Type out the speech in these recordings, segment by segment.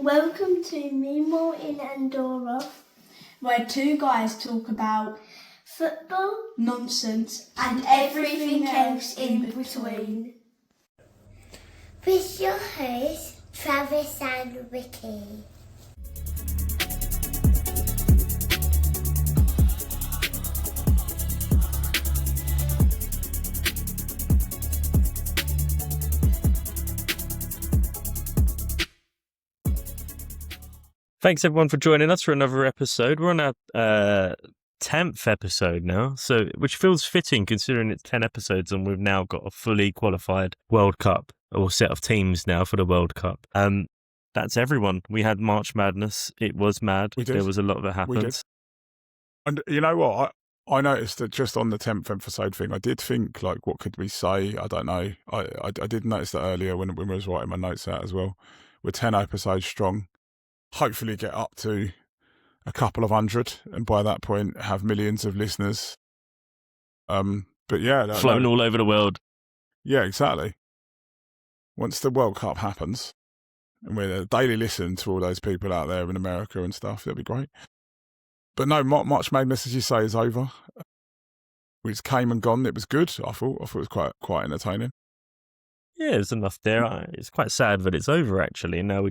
Welcome to Mimo in Dorma, where two guys talk about football, nonsense, and everything else in between. With your hosts, Travis and Ricky. Thanks everyone for joining us for another episode. We're on our 10th episode now, which feels fitting considering it's 10 episodes and we've now got a fully qualified World Cup or set of teams now for the World Cup. That's everyone. We had March Madness. It was mad. There was a lot that happened. And you know what? I noticed that just on the 10th episode thing, I did think, like, what could we say? I don't know. I did notice that earlier when I was writing my notes out as well. We're 10 episodes strong. Hopefully get up to a couple of hundred, and by that point have millions of listeners. But yeah, flown all over the world. Yeah, exactly. Once the World Cup happens, and we're a daily listen to all those people out there in America and stuff, that'd be great. But no, March Madness, as you say, is over. It came and gone. It was good. I thought it was quite entertaining. Yeah, there's enough there. It's quite sad that it's over actually. Now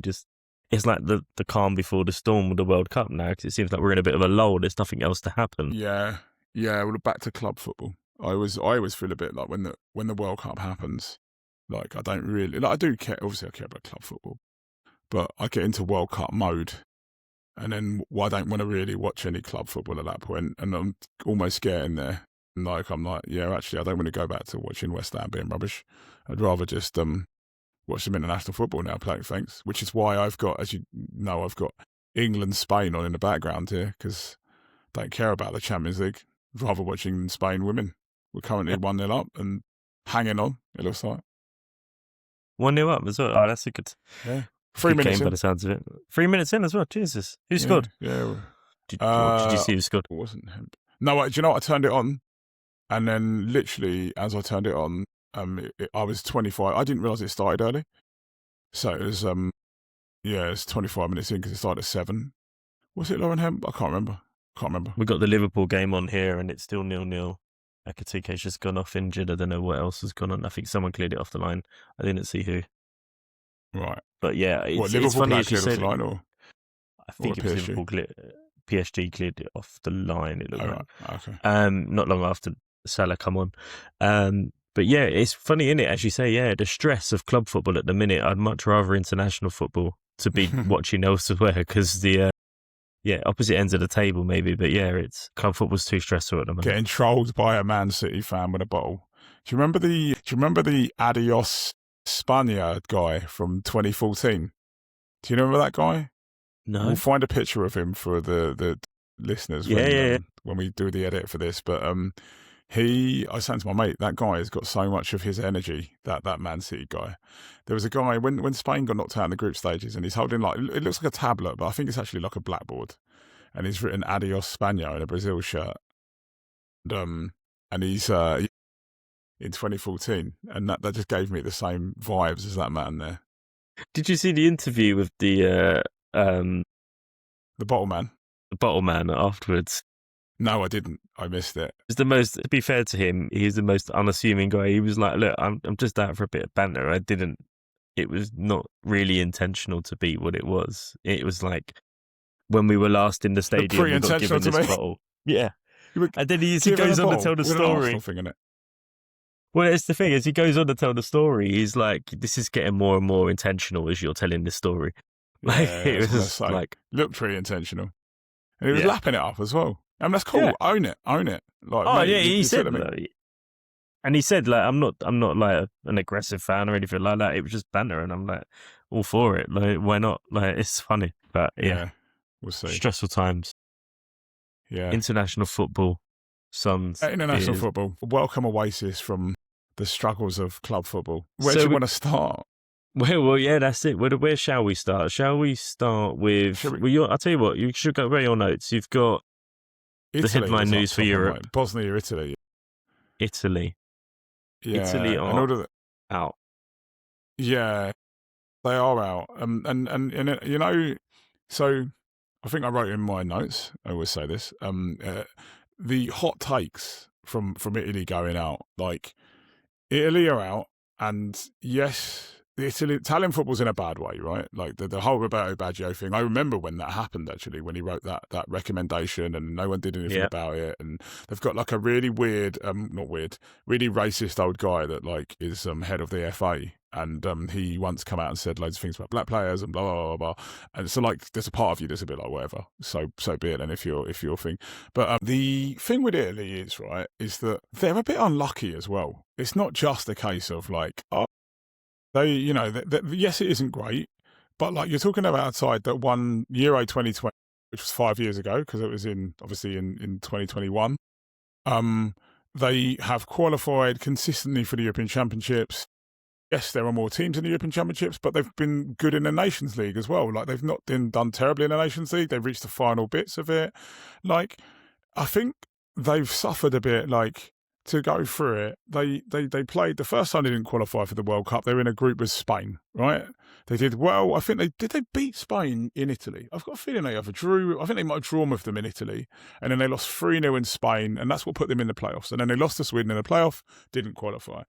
it's like the calm before the storm with the World Cup now, because it seems like we're in a bit of a lull. There's nothing else to happen. Yeah. Well, back to club football. I always feel a bit like when the World Cup happens, like I don't really, like I do care. Obviously, I care about club football, but I get into World Cup mode, and then I don't want to really watch any club football at that point, and I'm almost getting there. And I'm like, yeah, actually, I don't want to go back to watching West Ham being rubbish. I'd rather just watch some international football now, playing thanks, which is why I've got, as you know, I've got England, Spain on in the background here, because I don't care about the Champions League. I'd rather watching Spain women. We're currently 1-0 up and hanging on, it looks like. 1-0 up as well. Oh, that's a good... Yeah. 3 minutes game in. By the sounds of it. 3 minutes in as well. Jesus. Who scored? Yeah. Did you see who scored? It wasn't him. No, do you know what? I turned it on, and then literally as I turned it on, I was 25. I didn't realise it started early. So it was, it's 25 minutes in because it started at 7. Was it Lauren Hemp? I can't remember. We got the Liverpool game on here and it's still 0-0. Akateke's just gone off injured. I don't know what else has gone on. I think someone cleared it off the line. I didn't see who. Right. But yeah, Liverpool funny as you cleared said. Off the line, I think it was Liverpool PSG cleared it off the line. It looked like. Right. Okay. Not long after Salah come on. But yeah, it's funny, isn't it? As you say, yeah, the stress of club football at the minute. I'd much rather international football to be watching elsewhere because the opposite ends of the table maybe. But yeah, it's club football's too stressful at the moment. Getting trolled by a Man City fan with a bottle. Do you remember the Adios Spaniard guy from 2014? Do you remember that guy? No. We'll find a picture of him for the listeners when we do the edit for this. But I was saying to my mate, that guy has got so much of his energy, that Man City guy. There was a guy, when Spain got knocked out in the group stages, and he's holding, like, it looks like a tablet, but I think it's actually like a blackboard. And he's written Adios España in a Brazil shirt. And he's in 2014. And that just gave me the same vibes as that man there. Did you see the interview with the bottle man? The bottle man afterwards. No, I didn't. I missed it. It's the most, to be fair to him, he's the most unassuming guy. He was like, look, I'm just out for a bit of banter. It was not really intentional to be what it was. It was like when we were last in the stadium, we got given this bottle. Yeah. And then he goes on to tell the story. Well, it's the thing, as he goes on to tell the story, he's like, this is getting more and more intentional as you're telling the story. Like, yeah, it was like... Looked pretty intentional. And he was lapping it up as well. And that's cool. Yeah. Own it. Like, he said that. And he said, like, I'm not like an aggressive fan or anything like that. It was just banter, and I'm like, all for it. Like, why not? Like, it's funny, but yeah, we'll see. Stressful times. Yeah, international football. International football. Welcome oasis from the struggles of club football. Where do you want to start? Well, yeah, that's it. Where shall we start? Shall we start with? I'll tell you what. You should go where your notes. You've got Italy, the headline news for Europe. Right. Bosnia, Italy. Italy. Yeah, Italy are out. Yeah. They are out. So I think I wrote in my notes, I always say this, the hot takes from Italy going out, like Italy are out, and yes, the Italian football's in a bad way, right? Like the whole Roberto Baggio thing. I remember when that happened, actually, when he wrote that recommendation and no one did anything about it. And they've got like a really weird, really racist old guy that like is head of the FA. And he once come out and said loads of things about black players and blah, blah, blah, blah. And so like there's a part of you that's a bit like, whatever, so be it, and if your thing. But the thing with Italy is that they're a bit unlucky as well. It's not just a case of like, oh, they, yes, it isn't great, but like you're talking about a side that won Euro 2020, which was 5 years ago, because it was obviously in 2021. They have qualified consistently for the European Championships. Yes, there are more teams in the European Championships, but they've been good in the Nations League as well. Like, they've not been done terribly in the Nations League. They've reached the final bits of it. Like, I think they've suffered a bit, like, to go through it. They played, the first time they didn't qualify for the World Cup, they were in a group with Spain, right? They did well. I think they beat Spain in Italy? I've got a feeling they either drew. I think they might have drawn with them in Italy, and then they lost 3-0 in Spain, and that's what put them in the playoffs. And then they lost to Sweden in the playoff, didn't qualify.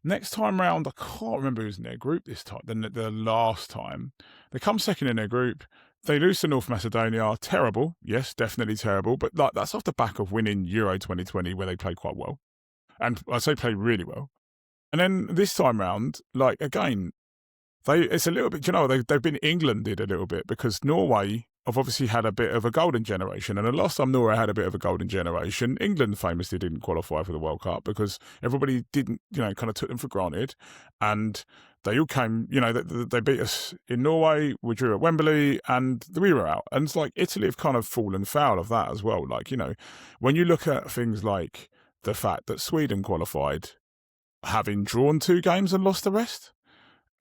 Next time round, I can't remember who's in their group this time. Then the last time, they come second in their group. They lose to North Macedonia. Terrible, yes, definitely terrible. But like that's off the back of winning Euro 2020, where they played quite well, and I say played really well. And then this time round, like again. It's a little bit, they've been Englanded a little bit, because Norway have obviously had a bit of a golden generation. And the last time Norway had a bit of a golden generation, England famously didn't qualify for the World Cup because everybody didn't, kind of took them for granted. And they all came, they beat us in Norway, we drew at Wembley, and we were out. And it's like Italy have kind of fallen foul of that as well. Like, when you look at things like the fact that Sweden qualified having drawn 2 games and lost the rest,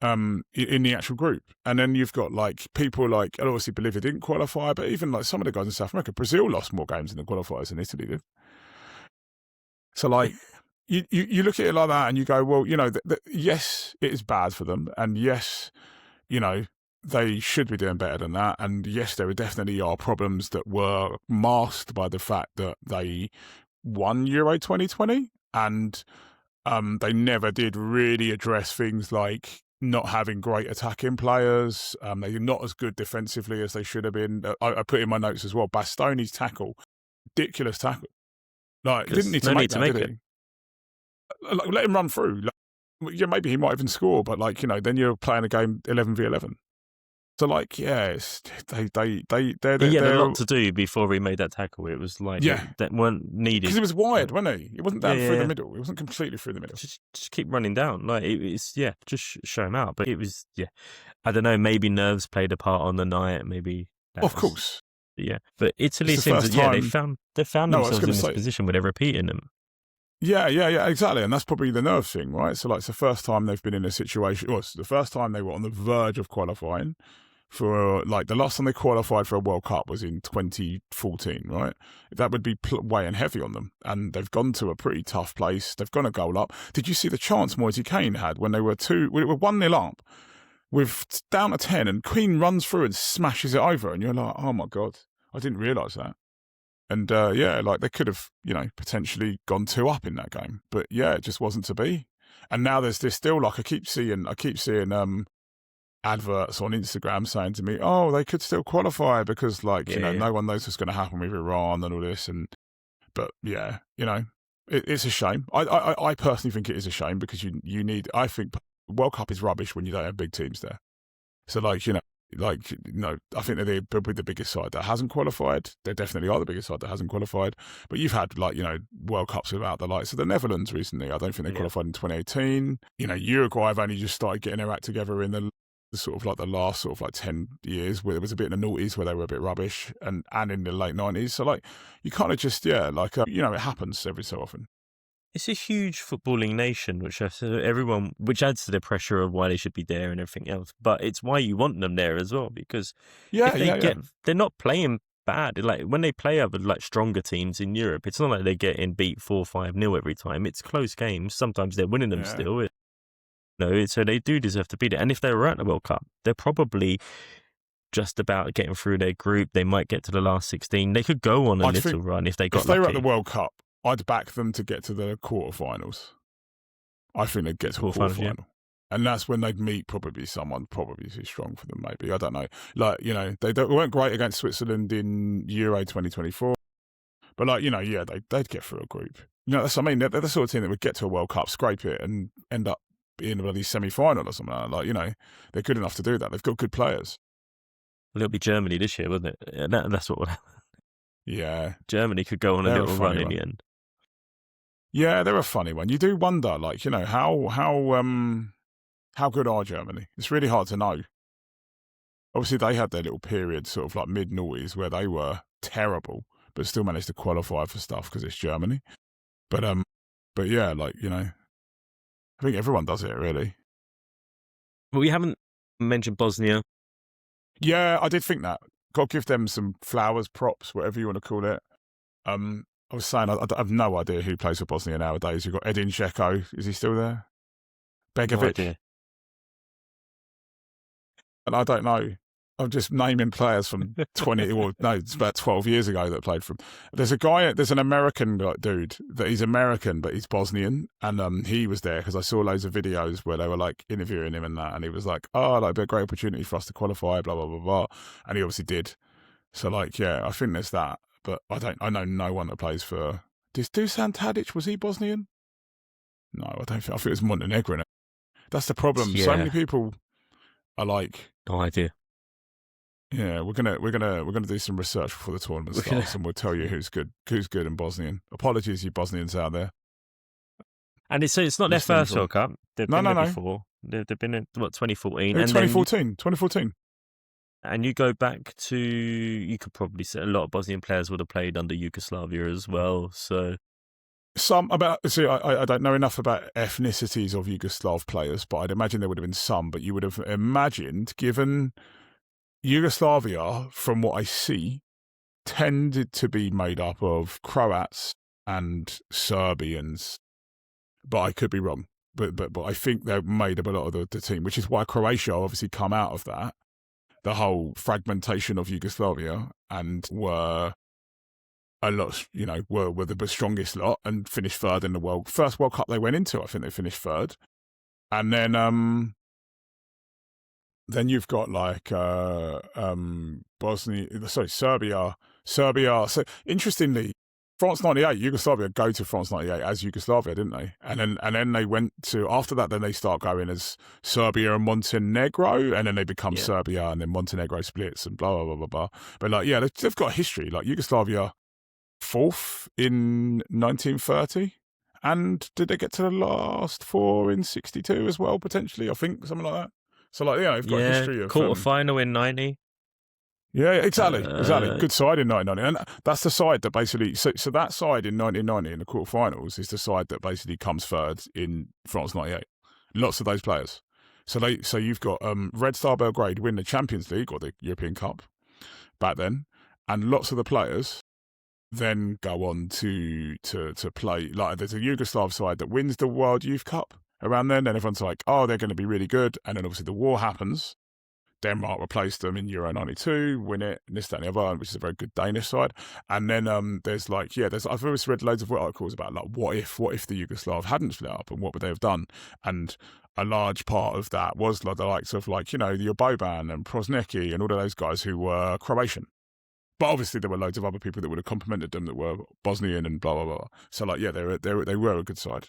in the actual group. And then you've got like people like, obviously Bolivia didn't qualify, but even like some of the guys in South America, Brazil lost more games in the qualifiers than Italy did. So like you look at it like that and you go, well, yes, it is bad for them, and yes, they should be doing better than that, and yes, there definitely are problems that were masked by the fact that they won Euro 2020, and they never did really address things like not having great attacking players. They're not as good defensively as they should have been. I put in my notes as well, Bastoni's tackle, ridiculous tackle. Like, didn't need to make that, did he? Like, let him run through. Like, yeah, maybe he might even score, but like, then you're playing a game 11v11. So like, yeah, they're he had a lot to do before he made that tackle. It was like, that weren't needed. Because he was wide, wasn't he? It wasn't down through the middle. It wasn't completely through the middle. Just keep running down. Like, it's just show him out. But it was, I don't know, maybe nerves played a part on the night. Maybe. Of course. Yeah. But Italy seems they found themselves in this position where they're repeating them. Yeah, exactly. And that's probably the nerve thing, right? So like, it's the first time they've been in a situation, it's the first time they were on the verge of qualifying. For like the last time they qualified for a World Cup was in 2014, right? That would be weighing heavy on them, and they've gone to a pretty tough place. They've gone a goal up. Did you see the chance Moise Kean had when they were 1-0 up, with down to 10, and Kean runs through and smashes it over, and you're like, oh my god, I didn't realise that. And like they could have, potentially gone 2 up in that game, but yeah, it just wasn't to be. And now there's still like I keep seeing adverts on Instagram saying to me, oh, they could still qualify because like, no one knows what's going to happen with Iran and all this. But yeah, it's a shame. I personally think it is a shame because you need, I think World Cup is rubbish when you don't have big teams there. So like, I think they're probably the biggest side that hasn't qualified. They definitely are the biggest side that hasn't qualified. But you've had like, World Cups without the likes of the Netherlands recently. I don't think they qualified in 2018. Uruguay have only just started getting their act together in the sort of like the last sort of like 10 years, where there was a bit in the noughties where they were a bit rubbish, and in the late 90s. So like, you kind of just, it happens every so often. It's a huge footballing nation, which adds to the pressure of why they should be there and everything else. But it's why you want them there as well, because they're not playing bad. Like when they play other like stronger teams in Europe, it's not like they're getting beat 4-5-0 every time. It's close games. Sometimes they're winning them still. No, so they do deserve to beat it. And if they were at the World Cup, they're probably just about getting through their group. They might get to the last 16. They could go on a little run if they got lucky. If they were at the World Cup, I'd back them to get to the quarterfinals. I think they'd get to a quarterfinal. Yeah. And that's when they'd meet probably someone probably too strong for them, maybe. I don't know. Like, you know, they weren't great against Switzerland in Euro 2024. But, like, you know, yeah, they'd get through a group. You know, that's what I mean. They're the sort of team that would get to a World Cup, scrape it, and end up in a bloody semi-final or something like that. Like, you know, they're good enough to do that. They've got good players. Well, it'll be Germany this year, wouldn't it? That's what would happen. Yeah. Germany could go on a little run in the end. Yeah, they're a funny one. You do wonder, like, you know, how good are Germany? It's really hard to know. Obviously, they had their little period, sort of like mid-noughties, where they were terrible, but still managed to qualify for stuff because it's Germany. But yeah, like, you know, I think everyone does it, really. Well, we haven't mentioned Bosnia. Yeah, I did think that. Got to give them some flowers, props, whatever you want to call it. I was saying, I have no idea who plays for Bosnia nowadays. You've got Edin Dzeko. Is he still there? Begovic. No idea. And I don't know. I'm just naming players from 20, or no, it's about 12 years ago that played for him. There's an American dude that he's American, but he's Bosnian. And he was there because I saw loads of videos where they were like interviewing him and that. And he was like, oh, that'd be a great opportunity for us to qualify, blah, blah, blah, blah. And he obviously did. So, like, yeah, I think there's that. But I know no one that plays for. Dusan Tadic, was he Bosnian? No, I don't think. I think it was Montenegrin. That's the problem. Yeah. So many people are like, no idea. Yeah, we're gonna do some research before the tournament starts, and we'll tell you who's good in Bosnian. Apologies, you Bosnians out there. And it's not their first World Cup. They've been there before. They've been in 2014. Yeah, 2014. And you go back to, you could probably say a lot of Bosnian players would have played under Yugoslavia as well. So I don't know enough about ethnicities of Yugoslav players, but I'd imagine there would have been some. But you would have imagined, given Yugoslavia, from what I see, tended to be made up of Croats and Serbians, but I could be wrong. But I think they made up a lot of the team, which is why Croatia obviously come out of that, the whole fragmentation of Yugoslavia, and were a lot, you know, were the strongest lot and finished third in the first World Cup they went into. I think they finished third, and then you've got like Serbia. So interestingly, France 98, Yugoslavia go to France 98 as Yugoslavia, didn't they? And then they went to, after that, then they start going as Serbia and Montenegro, and then they become Serbia, and then Montenegro splits and blah, blah, blah, blah, blah. But like, yeah, they've got a history. Like Yugoslavia, fourth in 1930. And did they get to the last four in 62 as well, potentially? I think, something like that. So, like, yeah, they've got a history of quarterfinal in 90. Yeah, exactly. Good side in 1990. And that's the side that basically, so that side in 1990 in the quarterfinals is the side that basically comes third in France 98. Lots of those players. So you've got Red Star Belgrade win the Champions League or the European Cup back then, and lots of the players then go on to play. Like, there's a Yugoslav side that wins the World Youth Cup around then everyone's like, oh, they're going to be really good. And then obviously the war happens. Denmark replaced them in Euro 92, win it, and this, that, and the other, which is a very good Danish side. And then there's like, I've always read loads of articles about like, what if the Yugoslav hadn't split up and what would they have done? And a large part of that was like the likes of, like, you know, the Boban and Prosnecki and all of those guys who were Croatian. But obviously there were loads of other people that would have complimented them that were Bosnian and blah, blah, blah. So like, yeah, they were a good side.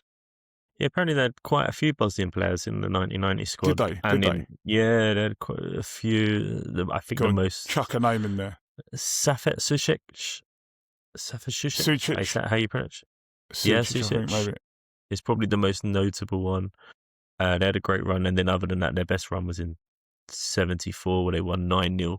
Yeah, apparently they had quite a few Bosnian players in the 1990 squad. Did they? Yeah, they had quite a few. I think the most. Chuck a name in there. Safet Sušić. Sušić. Is that how you pronounce it? Sušić, Yeah, Sušić. It's probably the most notable one. They had a great run, and then other than that, their best run was in 74, where they won 9-0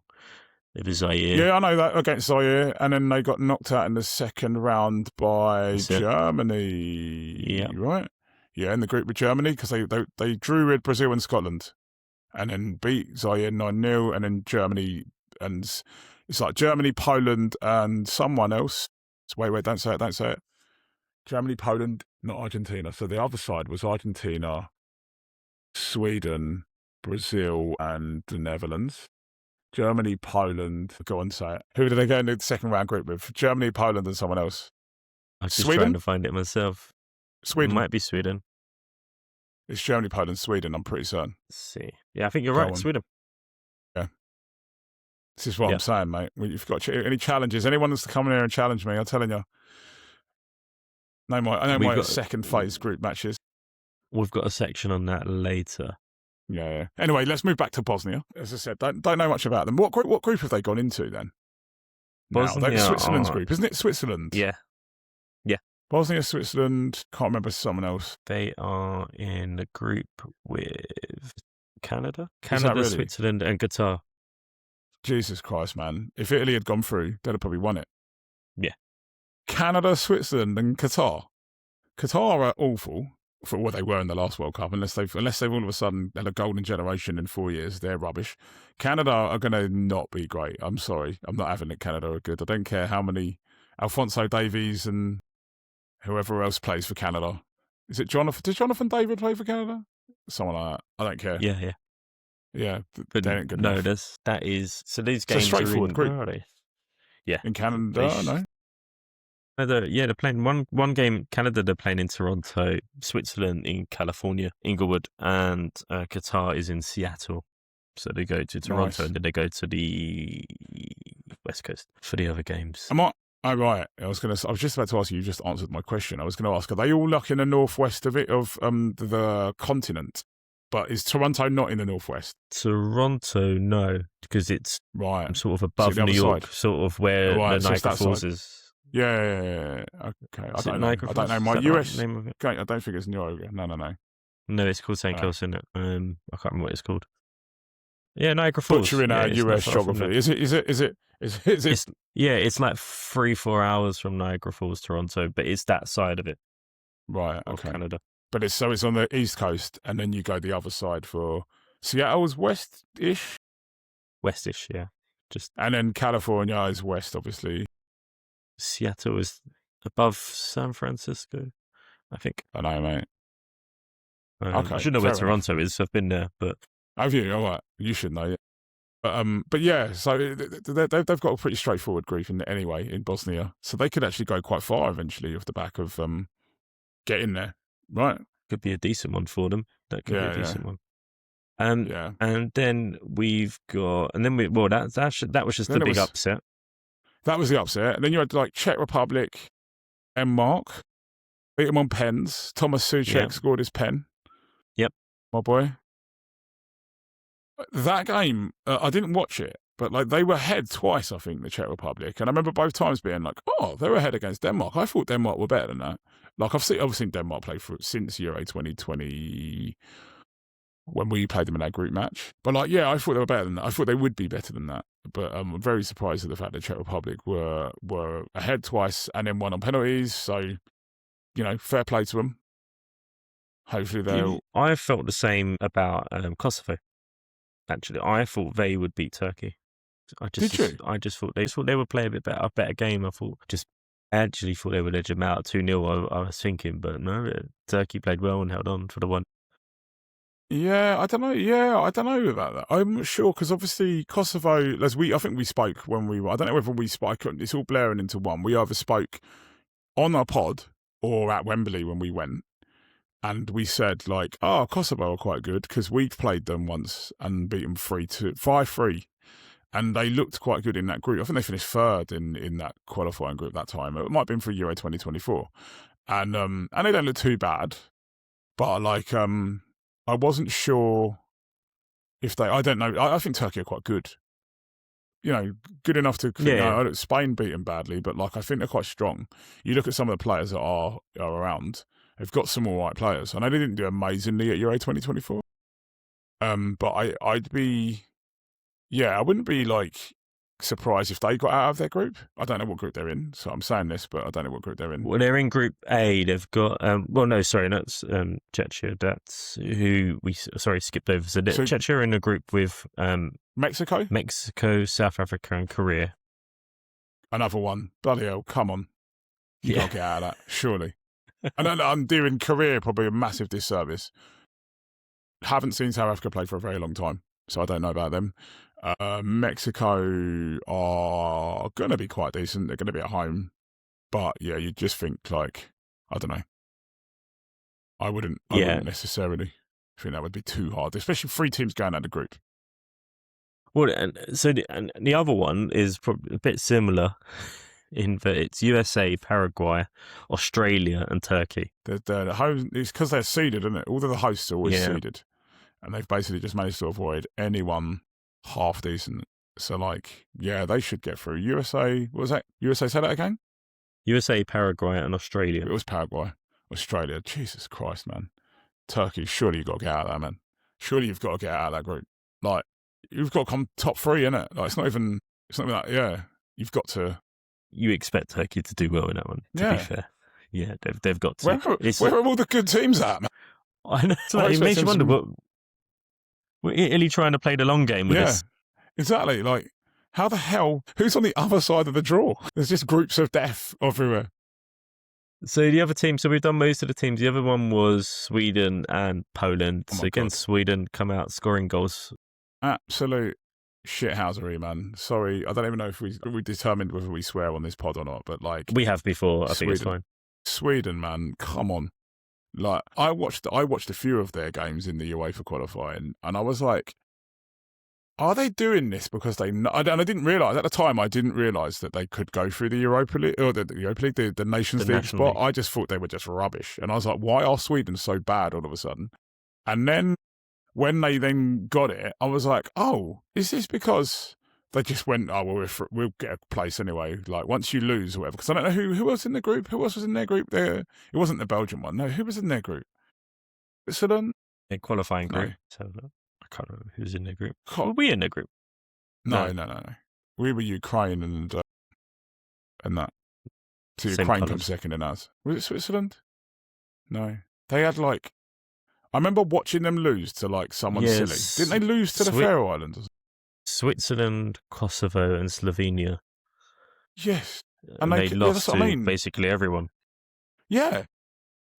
over Zaire. Yeah, I know that, against Zaire, and then they got knocked out in the second round by Germany. Yeah. Right? Yeah, in the group with Germany, because they drew with Brazil and Scotland, and then beat Zaire 9-0, and then Germany, and it's like Germany, Poland, and someone else. Wait, don't say it. Germany, Poland, not Argentina. So the other side was Argentina, Sweden, Brazil, and the Netherlands. Germany, Poland. Go on, say it. Who did they go in the second round group with? Germany, Poland, and someone else. I'm just Sweden? trying to find it myself. Sweden. It might be Sweden. It's Germany, Poland, Sweden, I'm pretty certain. Let's see. Yeah, I think you're Go right. on. Sweden. This is what I'm saying, mate. You've got any challenges. Anyone that's to come in here and challenge me, I'm telling you. I know my second phase group matches. We've got a section on that later. Yeah. Anyway, let's move back to Bosnia. As I said, don't know much about them. What group have they gone into then? Bosnia Switzerland's group, isn't it? Switzerland. Yeah. Bosnia, Switzerland. Can't remember someone else. They are in a group with Canada, really? Switzerland, and Qatar. Jesus Christ, man! If Italy had gone through, they'd have probably won it. Yeah. Canada, Switzerland, and Qatar. Qatar are awful for what they were in the last World Cup. Unless they've all of a sudden had a golden generation in 4 years, they're rubbish. Canada are going to not be great. I'm sorry, I'm not having it. Canada are good. I don't care how many Alphonso Davies and whoever else plays for Canada. Is it Jonathan? Did Jonathan David play for Canada? Someone like that. I don't care. Yeah. But they ain't good no, enough. that is. So these It's a games straightforward are group. where are they? Yeah. In Canada, no. They're playing one game. Canada, they're playing in Toronto. Switzerland in California, Inglewood, and Qatar is in Seattle. So they go to Toronto and then they go to the West Coast for the other games. Oh, right. I was just about to ask you. You just answered my question. I was going to ask: are they all in the northwest of the continent? But is Toronto not in the northwest? Toronto, no, because it's right sort of above New York, sort of where the Niagara Falls is. Yeah. Okay. I don't know. My US name of it. Okay, I don't think it's Niagara. No. No, it's called St. Kilda, isn't it? I can't remember what it's called. Yeah, Niagara Falls. Butchering our US geography. Is it? It's like 3-4 hours from Niagara Falls, Toronto, but it's that side of it. Right. Of Okay. Canada. But it's on the east coast, and then you go the other side for Seattle's west-ish. Westish, yeah. And then California is west, obviously. Seattle is above San Francisco, I think. I know, mate. Okay. I should know where Toronto is. I've been there, but have you? All right, you should know. Yeah. But yeah. So they've got a pretty straightforward group anyway in Bosnia, so they could actually go quite far eventually off the back of getting there. Right. Could be a decent one for them. That could be a decent one. Yeah. And then we've got, and then that was just the big upset. That was the upset. And then you had Czech Republic, Denmark, beat them on pens. Thomas Souček scored his pen. Yep. My boy. That game, I didn't watch it, but they were ahead twice, I think, the Czech Republic. And I remember both times being they were ahead against Denmark. I thought Denmark were better than that. I've seen Denmark play since Euro 2020 when we played them in our group match. But I thought they were better than that. I thought they would be better than that. But I'm very surprised at the fact that Czech Republic were ahead twice and then won on penalties. So, fair play to them. Hopefully they'll... I felt the same about Kosovo. Actually, I thought they would beat Turkey. Did you? I just thought they would play a better game. I actually thought they would edge them out 2-0. I was thinking, but no, Turkey played well and held on for the one. Yeah, I don't know. Yeah, I don't know about that. I'm not sure because obviously Kosovo, I think we spoke when we were. I don't know whether we spoke. It's all blaring into one. We either spoke on our pod or at Wembley when we went, and we said Kosovo are quite good because we played them once and beat them 5-3, and they looked quite good in that group. I think they finished third in that qualifying group that time. It might have been for Euro 2024, and they don't look too bad, but I wasn't sure if I don't know. I think Turkey are quite good. Good enough to. Spain beat them badly, but I think they're quite strong. You look at some of the players that are around. They've got some all right players. I know they didn't do amazingly at Euro 2024. But I'd be. Yeah, I wouldn't be surprised if they got out of their group. I don't know what group they're in, so I'm saying this, but I don't know what group they're in. Well, they're in Group A. They've got that's Czechia. That's who we skipped over. So Czechia are in a group with Mexico, South Africa, and Korea. Another one. Bloody hell! Come on, you gotta get out of that, surely. And I'm doing Korea probably a massive disservice. Haven't seen South Africa play for a very long time, so I don't know about them. Mexico are going to be quite decent. They're going to be at home. But, yeah, you just think, like, I don't know. I wouldn't necessarily think that would be too hard, especially 3 teams going out of the group. Well, and so the other one is probably a bit similar in that it's USA, Paraguay, Australia, and Turkey. The home, it's because they're seeded, isn't it? All of the hosts are always seeded. And they've basically just managed to avoid anyone half decent. So, like, yeah, they should get through. USA, what was that? USA, say that again? USA, Paraguay, and Australia. It was Paraguay. Australia. Jesus Christ, man. Turkey, surely you've got to get out of that, man. Surely you've got to get out of that group. Like, you've got to come top 3, innit? Like, it's not even that, yeah. You've got to. You expect Turkey to do well in that one, to be fair. Yeah, they've got to. Where are all the good teams at, man? I know. It makes you wonder, were Italy trying to play the long game with this? Exactly. Like, how the hell? Who's on the other side of the draw? There's just groups of death everywhere. So the other team, so we've done most of the teams. The other one was Sweden and Poland. Oh so again, God. Sweden come out scoring goals. Absolute shithousery, man. Sorry, I don't even know if we determined whether we swear on this pod or not, but like we have before. I think it's fine. Sweden, man, come on. Like I watched a few of their games in the UEFA qualifying, and I was like, are they doing this because they? And I didn't realize at the time. I didn't realize that they could go through the Europa League or the Europa League, the Nations League spot. I just thought they were just rubbish, and I was like, why are Sweden so bad all of a sudden? And then when they then got it, I was like, oh, is this because they just went, oh, well, we'll get a place anyway. Like once you lose or whatever, because I don't know who else in the group. Who else was in their group? There, it wasn't the Belgian one. No, who was in their group? Switzerland. A qualifying group. No. So I can't remember who's in their group. Were we in their group? No. We were Ukraine and that. So Ukraine comes second in us. Was it Switzerland? No, they had like. I remember watching them lose to like someone silly. Didn't they lose to the Faroe Islands? Switzerland, Kosovo, and Slovenia. Yes, and they lost to basically everyone. Yeah.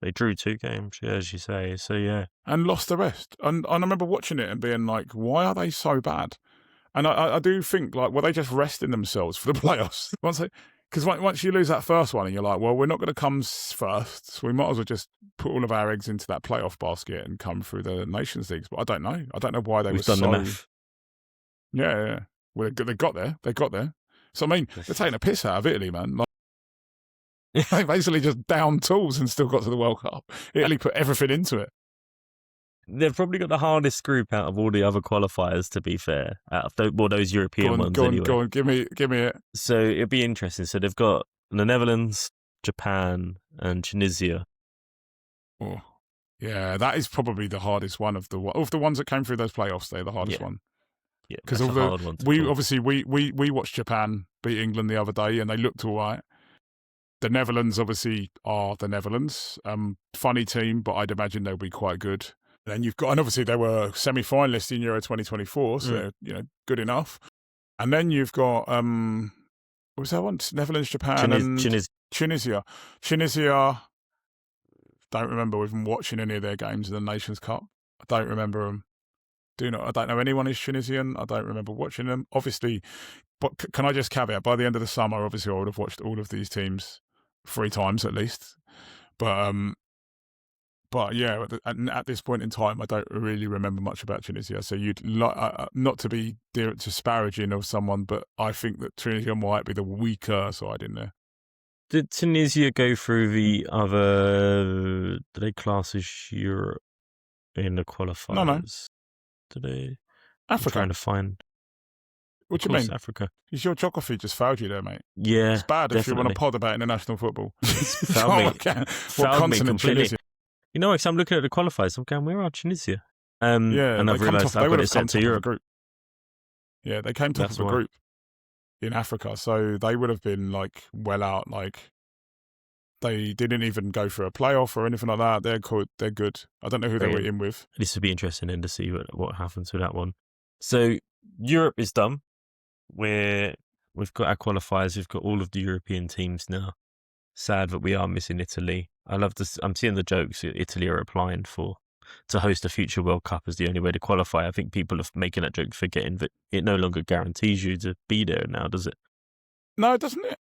They drew 2 games, as you say. So, yeah. And lost the rest. And I remember watching it and being like, why are they so bad? And I do think, like, were they just resting themselves for the playoffs? Because once you lose that first one and you're like, well, we're not going to come first, so we might as well just put all of our eggs into that playoff basket and come through the Nations Leagues. But I don't know. I don't know why they were so... We've done the math. Yeah. Well, they got there. They got there. So, I mean, they're taking a piss out of Italy, man. Like, they basically just downed tools and still got to the World Cup. Italy put everything into it. They've probably got the hardest group out of all the other qualifiers, to be fair. Out of those European ones, anyway. Go on, give me it. So it'll be interesting. So they've got the Netherlands, Japan, and Tunisia. Oh, yeah, that is probably the hardest one of the ones that came through those playoffs. They're the hardest one. Yeah, because we watched Japan beat England the other day, and they looked all right. The Netherlands obviously are the Netherlands. Funny team, but I'd imagine they'll be quite good. Then you've got, and obviously they were semi-finalists in Euro 2024, so they're, good enough. And then you've got what was that one? Netherlands, Japan, and Tunisia. Tunisia. Don't remember even watching any of their games in the Nations Cup. I don't remember them. I don't know anyone who's Tunisian. I don't remember watching them. Obviously, but can I just caveat? By the end of the summer, obviously, I would have watched all of these teams 3 times at least. But yeah, at this point in time, I don't really remember much about Tunisia. So you'd not to be disparaging of someone, but I think that Tunisia might be the weaker side in there. Did Tunisia go through the other? Did they class as Europe in the qualifiers? No. Did they? Africa. I'm trying to find. What do you mean? Africa. Is your geography just failed you there, mate? Yeah, it's bad definitely. If you want to pod about international football. Failed me completely. Tunisia? You know, I'm looking at the qualifiers. I'm going, where are Tunisia? And I've realised I've got it set to Europe. Group. Yeah, they came top of a group in Africa, so they would have been like well out. Like they didn't even go for a playoff or anything like that. They're good. I don't know who they were in with. This would be interesting to see what happens with that one. So Europe is done. We've got our qualifiers. We've got all of the European teams now. Sad that we are missing Italy. I'm seeing the jokes that Italy are applying for to host a future World Cup is the only way to qualify. I think people are making that joke, forgetting that it no longer guarantees you to be there now, does it? No, doesn't it?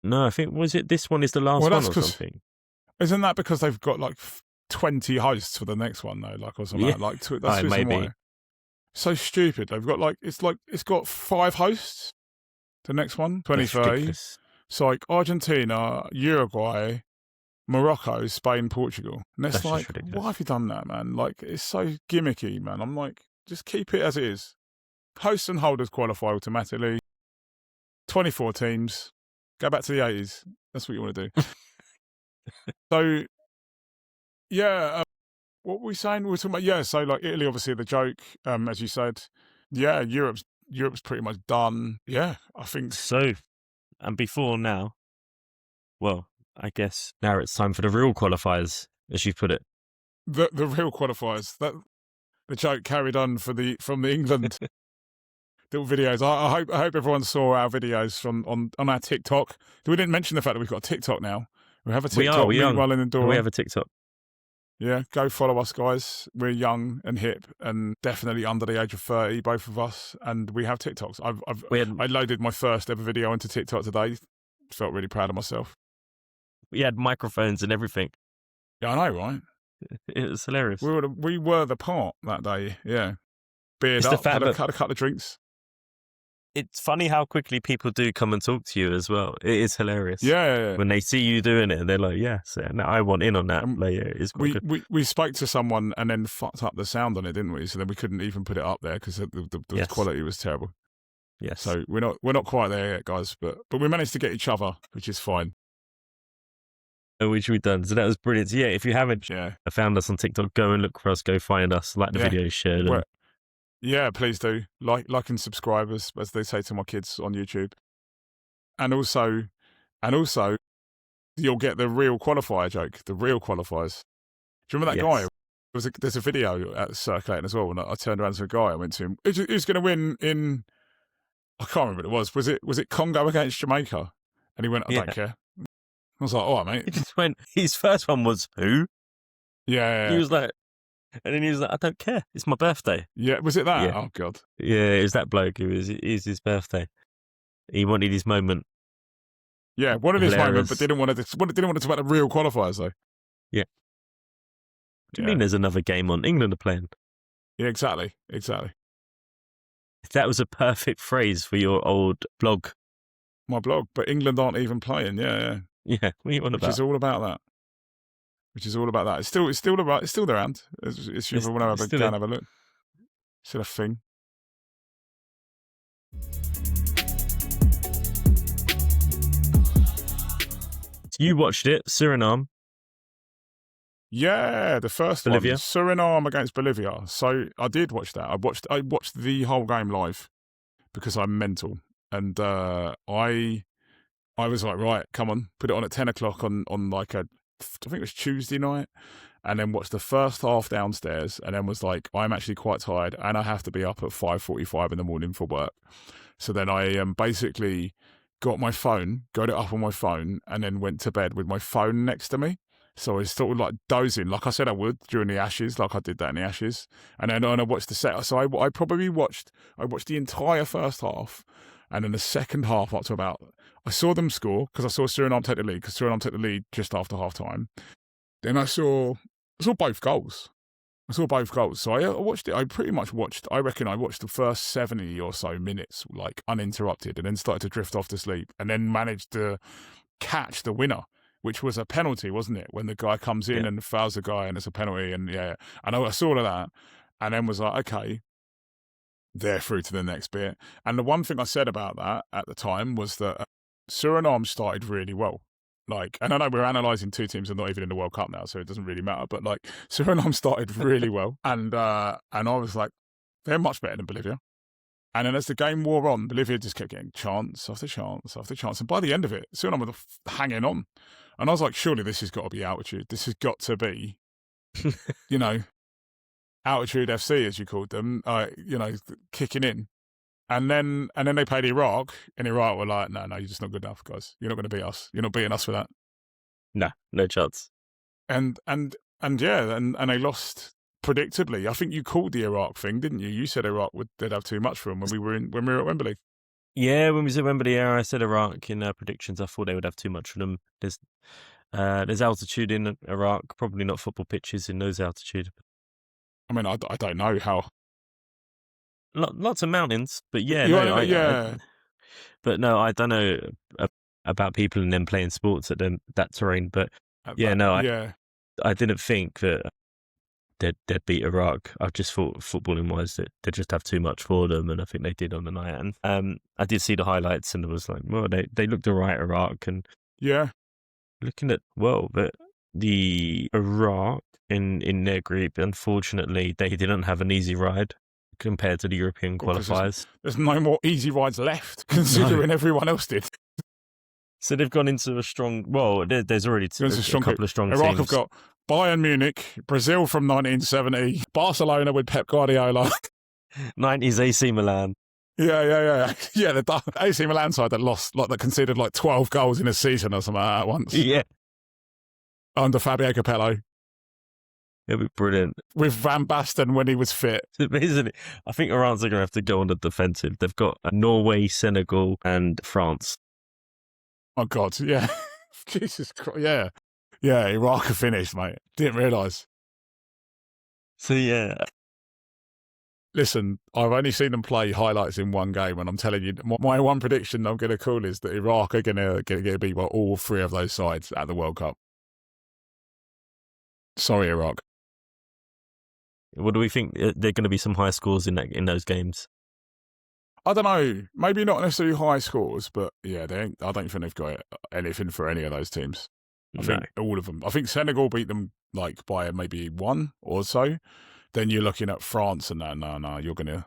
No, I think, was it this one is the last Well, one that's or 'cause- something? Isn't that because they've got like 20 hosts for the next one though, like or something? Yeah. Like that's Aye, the reason maybe. why. So stupid. They've got it's got 5 hosts. The next one, That's 2030. ridiculous. It's like Argentina, Uruguay, Morocco, Spain, Portugal. And it's That's just like, ridiculous. why have you done that, man? Like, it's so gimmicky, man. I'm like, just keep it as it is. Hosts and holders qualify automatically. 24 teams. Go back to the 80s. That's what you want to do. So, yeah, what were we saying? We were talking about, yeah, so like Italy, obviously the joke, as you said. Yeah, Europe's pretty much done. Yeah, I think. So, and before now, well, I guess now it's time for the real qualifiers, as you put it. The real qualifiers. That the joke carried on from the England little videos. I hope everyone saw our videos on our TikTok. We didn't mention the fact that we've got a TikTok now. We have a TikTok. We are. Meanwhile in Dorma. We have a TikTok. Yeah, go follow us, guys. We're young and hip, and definitely under the age of 30, both of us. And we have TikToks. I loaded my first ever video into TikTok today. Felt really proud of myself. We had microphones and everything. Yeah, I know, right? It was hilarious. We were the part that day. Yeah, beard It's up, the fact had a that- couple of drinks. It's funny how quickly people do come and talk to you as well. It is hilarious. Yeah. When they see you doing it, they're like, yeah, so no, I want in on that. Like, yeah, it's quite good. We spoke to someone and then fucked up the sound on it, didn't we? So then we couldn't even put it up there because the Yes. quality was terrible. Yes. So we're not quite there yet, guys. But we managed to get each other, which is fine. Which we've done. So that was brilliant. So yeah, if you haven't Yeah. found us on TikTok, go and look for us. Go find us. Like the Yeah. video, share them. Well, yeah, please do. Like and subscribe, as they say to my kids on YouTube. And also, you'll get the real qualifier joke, the real qualifiers. Do you remember that Yes. guy? There's a video circulating as well, and I turned around to a guy. I went to him. Who's going to win in? I can't remember what it was. Was it Congo against Jamaica? And he went, I don't care. I was like, all right, He mate. just went. His first one was who? Yeah. He was like, and then he was like, I don't care. It's my birthday. Yeah, was it that? Yeah. Oh God. Yeah, it was that bloke. It is his birthday. He wanted his moment. Yeah, wanted his moment, Hilarious. but didn't want to talk about the real qualifiers though. Yeah. Do you mean there's another game on? England are playing. Yeah, exactly. That was a perfect phrase for your old blog. My blog, but England aren't even playing. Yeah. Yeah, what are you on Which about? is all about that. It's still around. If you ever want to go and have a look. Still a thing. You watched it, Suriname. Yeah, the first Bolivia? one, Suriname against Bolivia. So I did watch that. I watched the whole game live because I'm mental, and I was like, right, come on, put it on at 10 o'clock on like I think it was Tuesday night, and then watched the first half downstairs, and then was like, I'm actually quite tired, and I have to be up at 5:45 in the morning for work. So then I basically got my phone, got it up on my phone, and then went to bed with my phone next to me. So I was sort of like dozing, like I said I would during the Ashes, like I did that in the Ashes. And then I watched the set. So I watched the entire first half, and then the second half up to about, I saw them score because I saw Suriname take the lead, because Suriname took the lead just after half time. Then I saw both goals. So I watched it. I reckon I watched the first 70 or so minutes, like uninterrupted, and then started to drift off to sleep, and then managed to catch the winner, which was a penalty, wasn't it? When the guy comes in and fouls the guy, and it's a penalty, and I saw all of that, and then was like, okay, they're through to the next bit. And the one thing I said about that at the time was that Suriname started really well. Like, and I know we're analysing two teams and not even in the World Cup now, so it doesn't really matter. But like, Suriname started really well, and I was like, they're much better than Bolivia. And then as the game wore on, Bolivia just kept getting chance after chance after chance, and by the end of it, Suriname were hanging on. And I was like, surely this has got to be altitude. This has got to be, altitude FC, as you called them, kicking in. And then they played Iraq, and Iraq were like, no, you're just not good enough, guys. You're not going to beat us. You're not beating us for that. No chance. And they lost predictably. I think you called the Iraq thing, didn't you? You said Iraq they'd have too much for them when we were at Wembley. Yeah, when we was at Wembley, I said Iraq in predictions. I thought they would have too much for them. There's altitude in Iraq, probably not football pitches in those altitude. I mean, I don't know how. Lots of mountains, but yeah, but no, I don't know about people and them playing sports at that terrain. But I didn't think that they'd beat Iraq. I just thought footballing wise that they'd just have too much for them, and I think they did on the night. And I did see the highlights, and I was like, well, they looked alright, Iraq, and looking at the Iraq in their group, unfortunately, they didn't have an easy ride compared to the European qualifiers. There's no more easy rides left, considering everyone else did. So they've gone into a strong. Well, there's already a couple of strong Iraq teams. have got Bayern Munich, Brazil from 1970, Barcelona with Pep Guardiola, 90s AC Milan. Yeah. The AC Milan side that conceded 12 goals in a season or something like that once. Yeah, under Fabio Capello. It'll be brilliant. With Van Basten when he was fit. Isn't it? I think Iran's are going to have to go on the defensive. They've got Norway, Senegal, and France. Oh, God, yeah. Jesus Christ, yeah. Yeah, Iraq are finished, mate. Didn't realise. So, yeah. Listen, I've only seen them play highlights in one game, and I'm telling you, my one prediction I'm going to call is that Iraq are going to get beat by all three of those sides at the World Cup. Sorry, Iraq. What do we think? There are going to be some high scores in those games? I don't know. Maybe not necessarily high scores, but yeah, I don't think they've got anything for any of those teams. I think all of them. I think Senegal beat them by maybe one or so. Then you're looking at France and that. No, you're going to,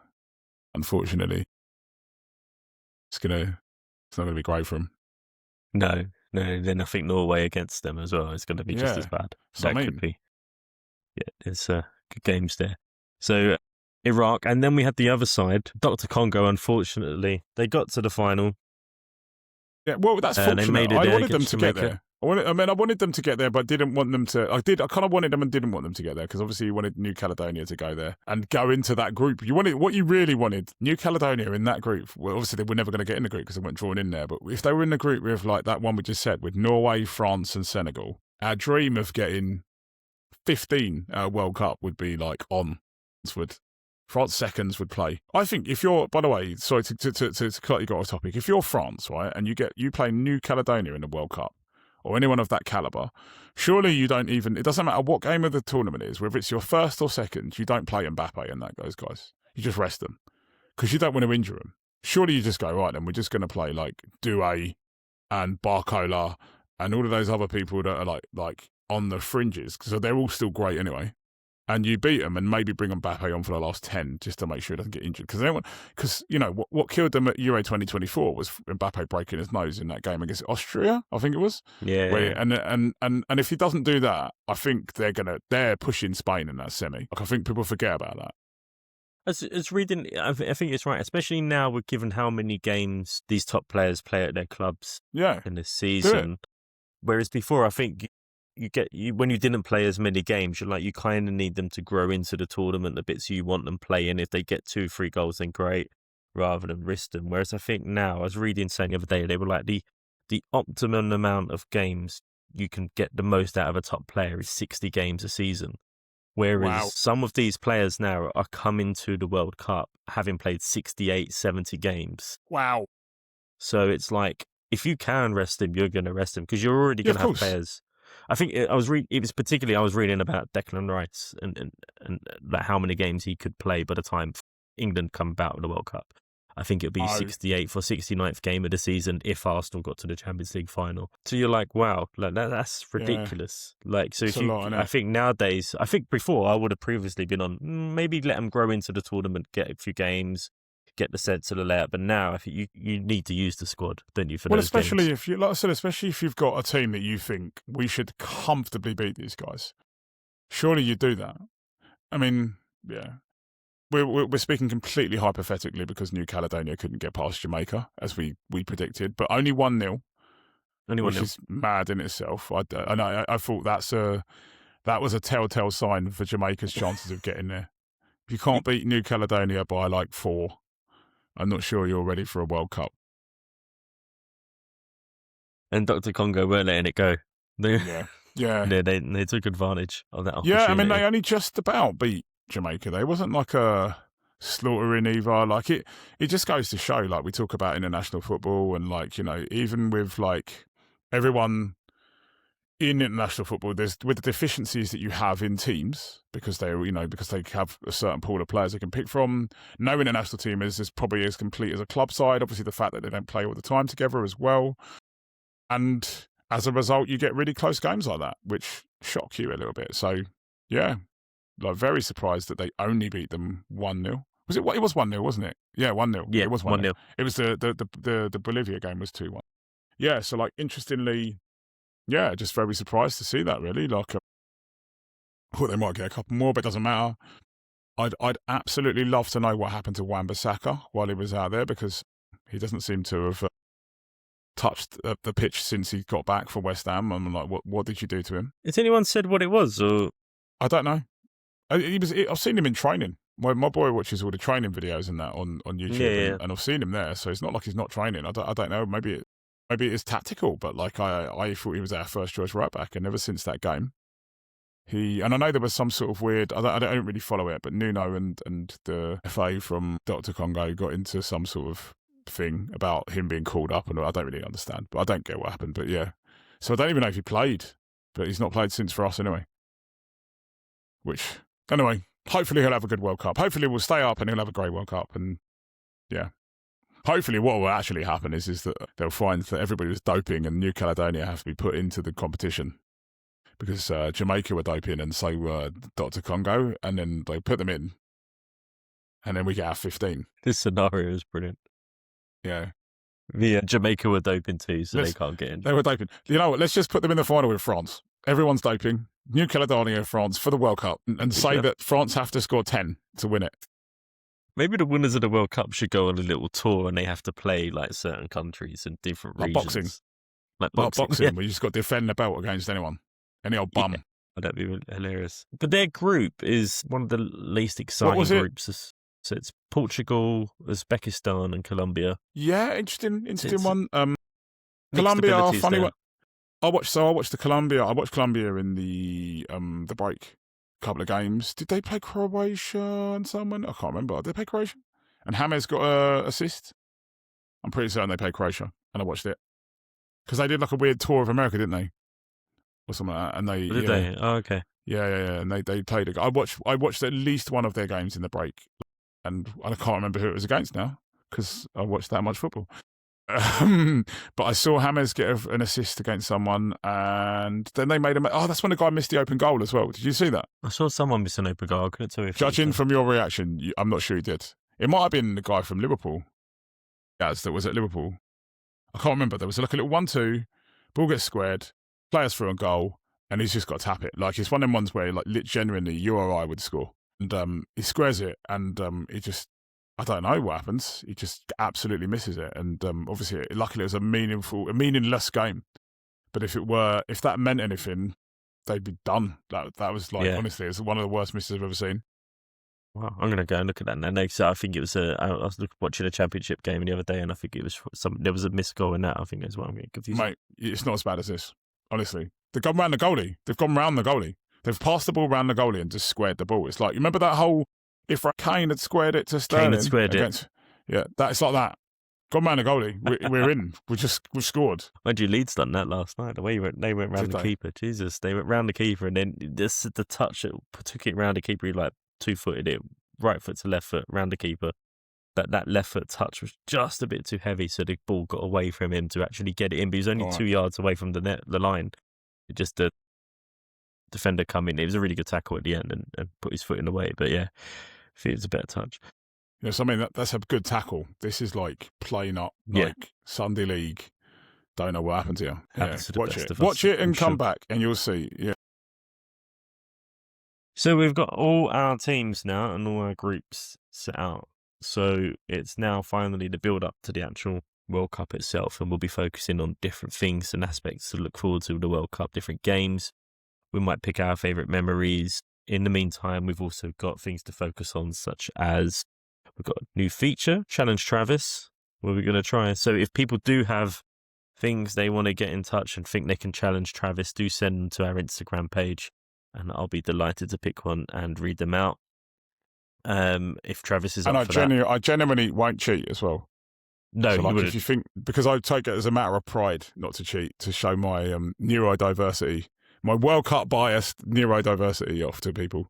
unfortunately, it's not going to be great for them. No. Then I think Norway against them as well is going to be just as bad. That could be. Yeah, there's good games there. So Iraq, and then we had the other side, Dr. Congo. Unfortunately, they got to the final. Yeah, well, that's fortunate. They made it I wanted them to get there. I wanted them to get there, but didn't want them to. I kind of wanted them and didn't want them to get there because obviously you wanted New Caledonia to go there and go into that group. What you really wanted, New Caledonia in that group. Well, obviously they were never going to get in the group because they weren't drawn in there. But if they were in the group with that one we just said with Norway, France, and Senegal, our dream of getting 15 World Cup would be on. France seconds would play. I think if you're, by the way, sorry to cut you got off topic. If you're France, right, and you play New Caledonia in the World Cup, or anyone of that calibre, surely you don't even, it doesn't matter what game of the tournament is, whether it's your first or second, you don't play Mbappe and those guys. You just rest them because you don't want to injure them. Surely you just go, right, then we're just going to play Doué and Barcola and all of those other people that are on the fringes because they're all still great anyway. And you beat them and maybe bring Mbappe on for the last 10 just to make sure he doesn't get injured. Because what killed them at Euro 2024 was Mbappe breaking his nose in that game against Austria, I think it was. Yeah. And if he doesn't do that, I think they're pushing Spain in that semi. I think people forget about that. It's reading. I think it's right, especially now we're given how many games these top players play at their clubs. Yeah. In this season. Whereas before, I think. When you didn't play as many games, you kind of need them to grow into the tournament the bits you want them playing. If they get 2-3 goals, then great, rather than risk them. Whereas I think now, I was reading saying the other day, they were the optimum amount of games you can get the most out of a top player is 60 games a season. Whereas some of these players now are coming to the World Cup having played 68, 70 games. Wow. So it's if you can rest him, you're going to rest him because you're already going to have players. I think I was reading about Declan Rice and how many games he could play by the time England come out of the World Cup. I think it would be 68th or 69th game of the season if Arsenal got to the Champions League final. So you're wow, that's ridiculous. Yeah. I think nowadays, I think before I would have previously been on maybe let them grow into the tournament, get a few games, get the sense of the layout. But now I think you need to use the squad, don't you? For those especially games. if you, like I said, especially if you've got a team that you think we should comfortably beat these guys. Surely you do that. I mean, yeah. We're speaking completely hypothetically because New Caledonia couldn't get past Jamaica as we predicted, but only 1-0, which is mad in itself. I thought that's That was a telltale sign for Jamaica's chances of getting there. If you can't beat New Caledonia by like 4, I'm not sure you're ready for a World Cup. And Dr. Congo weren't letting it go. Yeah. They took advantage of that opportunity. Yeah, I mean, they only just about beat Jamaica. They wasn't like a slaughtering either. Like it just goes to show, like we talk about international football and like, you know, even with like everyone in international football, there's with the deficiencies that you have in teams because they have a certain pool of players they can pick from. No international team is probably as complete as a club side. Obviously, the fact that they don't play all the time together as well, and as a result, you get really close games like that, which shock you a little bit. So, yeah, like very surprised that they only beat them 1-0. Was it? It was 1-0, wasn't it? Yeah, 1-0. Yeah, it was 1-0. 1-0. It was the Bolivia game was 2-1. Yeah, so like interestingly. Yeah, just very surprised to see that, really. Like, I thought they might get a couple more, but it doesn't matter. I'd absolutely love to know what happened to Wan-Bissaka while he was out there, because he doesn't seem to have touched the pitch since he got back from West Ham. I'm like, what did you do to him? Has anyone said what it was? Or I don't know. I've seen him in training. My boy watches all the training videos and that on YouTube, and I've seen him there. So it's not like he's not training. I don't know. Maybe it's tactical, but like I thought he was our first choice right back, and ever since that game, and I know there was some sort of weird. I don't really follow it, but Nuno and the FA from Dr. Congo got into some sort of thing about him being called up, and I don't really understand, but I don't get what happened. But yeah, so I don't even know if he played, but he's not played since for us anyway. Which anyway, hopefully he'll have a good World Cup. Hopefully we'll stay up and he'll have a great World Cup, and yeah. Hopefully what will actually happen is that they'll find that everybody was doping and New Caledonia have to be put into the competition, because Jamaica were doping and so were Dr. Congo, and then they put them in, and then we get our 15. This scenario is brilliant. Yeah. Jamaica were doping too, so they can't get in. They were doping. You know what? Let's just put them in the final with France. Everyone's doping. New Caledonia, France for the World Cup, and say that France have to score 10 to win it. Maybe the winners of the World Cup should go on a little tour and they have to play like certain countries and different regions. Like boxing, where you just got to defend the belt against anyone. Any old bum. Yeah, that'd be hilarious. But their group is one of the least exciting groups. So it's Portugal, Uzbekistan and Colombia. Yeah, interesting one. Colombia, funny one. I watched the Colombia. I watched Colombia in the break. Couple of games. Did they play Croatia and someone? I can't remember. Did they play Croatia? And James got an assist. I'm pretty certain they played Croatia, and I watched it because they did like a weird tour of America, didn't they, or something like that? And they Oh, okay. Yeah. And they played. I watched at least one of their games in the break, and I can't remember who it was against now because I watched that much football. But I saw James get an assist against someone, and then they made him. Oh, that's when the guy missed the open goal as well. Did you see that? I saw someone miss an open goal. I couldn't tell you. Judging from your reaction, I'm not sure he did. It might have been the guy from Liverpool. That was at Liverpool. I can't remember. There was like a little 1-2, ball gets squared, players through on goal, and he's just got to tap it. Like it's one of them ones where like genuinely you or I would score, and he squares it, and he just. I don't know what happens. He just absolutely misses it. And obviously, luckily, it was a meaningless game. But if that meant anything, they'd be done. That was like, honestly, it's one of the worst misses I've ever seen. Wow, I'm going to go and look at that now. Next, I think it was I was watching a championship game the other day, and I think it was there was a missed goal in that. I think that's why I'm getting confused. Mate, it's not as bad as this. Honestly, they've gone round the goalie. They've passed the ball round the goalie and just squared the ball. It's like, you remember that whole. If Kane had squared it to Sterling, yeah, that's like that. Gone round the goalie. We're in. We've scored. Mind you, Leeds done that last night. The way they went round the keeper. Jesus, they went round the keeper, and then the touch took it round the keeper. He like 2-footed it, right foot to left foot, round the keeper. That left foot touch was just a bit too heavy, so the ball got away from him to actually get it in. But he was only 2 yards away from the line. It just the defender come in. It was a really good tackle at the end and put his foot in the way. But yeah. I think it's a better touch. Yes, I mean, that's a good tackle. This is like playing up, like Sunday League. Don't know what happened here. Yeah. Watch it and come back and you'll see. Yeah. So we've got all our teams now and all our groups set out. So it's now finally the build up to the actual World Cup itself, and we'll be focusing on different things and aspects to look forward to the World Cup, different games. We might pick our favourite memories. In the meantime, we've also got things to focus on, such as we've got a new feature, Challenge Travis, where we're going to try. So if people do have things they want to get in touch and think they can challenge Travis, do send them to our Instagram page, and I'll be delighted to pick one and read them out. If Travis is up for that. I genuinely won't cheat as well. No, so, like, you wouldn't. if you think, because I take it as a matter of pride not to cheat, to show my neurodiversity, my World Cup biased neurodiversity off to people.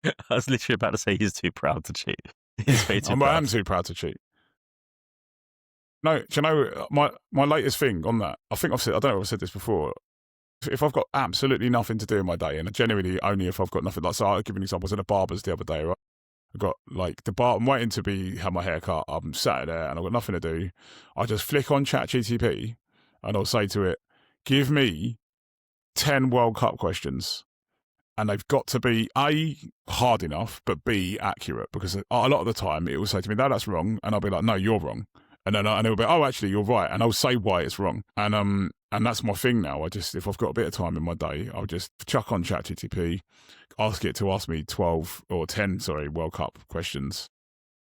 I was literally about to say he's too proud to cheat. He's way too I proud. am too proud to cheat. No, do you know my latest thing on that? I think I don't know if I've said this before. If I've got absolutely nothing to do in my day, and genuinely only if I've got nothing, like, so I'll give you an example. I was in a barber's the other day, right? I've got like I'm waiting to have my hair cut. I'm sat there and I've got nothing to do. I just flick on ChatGPT and I'll say to it, give me 10 World Cup questions. And they've got to be A, hard enough, but B, accurate. Because a lot of the time it will say to me, no, that's wrong. And I'll be like, no, you're wrong. And then it'll be, oh, actually, you're right. And I'll say why it's wrong. And that's my thing now. If I've got a bit of time in my day, I'll just chuck on ChatGPT, ask it to ask me 10 World Cup questions.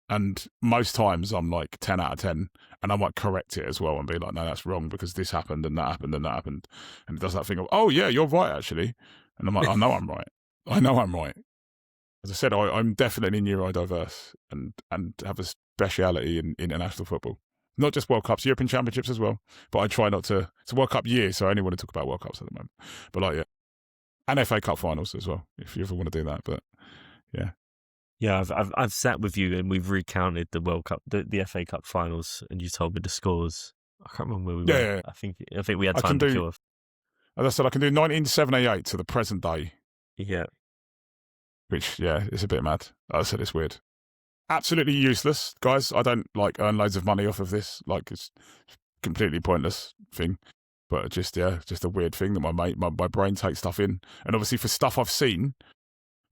And most times I'm like 10 out of 10. And I might correct it as well and be like, no, that's wrong because this happened and that happened and that happened. And it does that thing of, oh, yeah, you're right, actually. And I'm like, I know I'm right. I know I'm right. As I said, I'm definitely neurodiverse and have a speciality in international football. Not just World Cups, European Championships as well. But I try not to. It's a World Cup year, so I only want to talk about World Cups at the moment. But like, yeah. And FA Cup finals as well, if you ever want to do that. But yeah. Yeah, I've sat with you and we've recounted the World Cup, the FA Cup finals, and you told me the scores. I can't remember where we were. Yeah. I think we had time to kill off. As I said, I can do 1978 to the present day. Yeah. Which, yeah, is a bit mad. As I said, it's weird. Absolutely useless, guys. I don't earn loads of money off of this. Like, it's completely pointless thing. But just a weird thing that my brain takes stuff in. And obviously for stuff I've seen,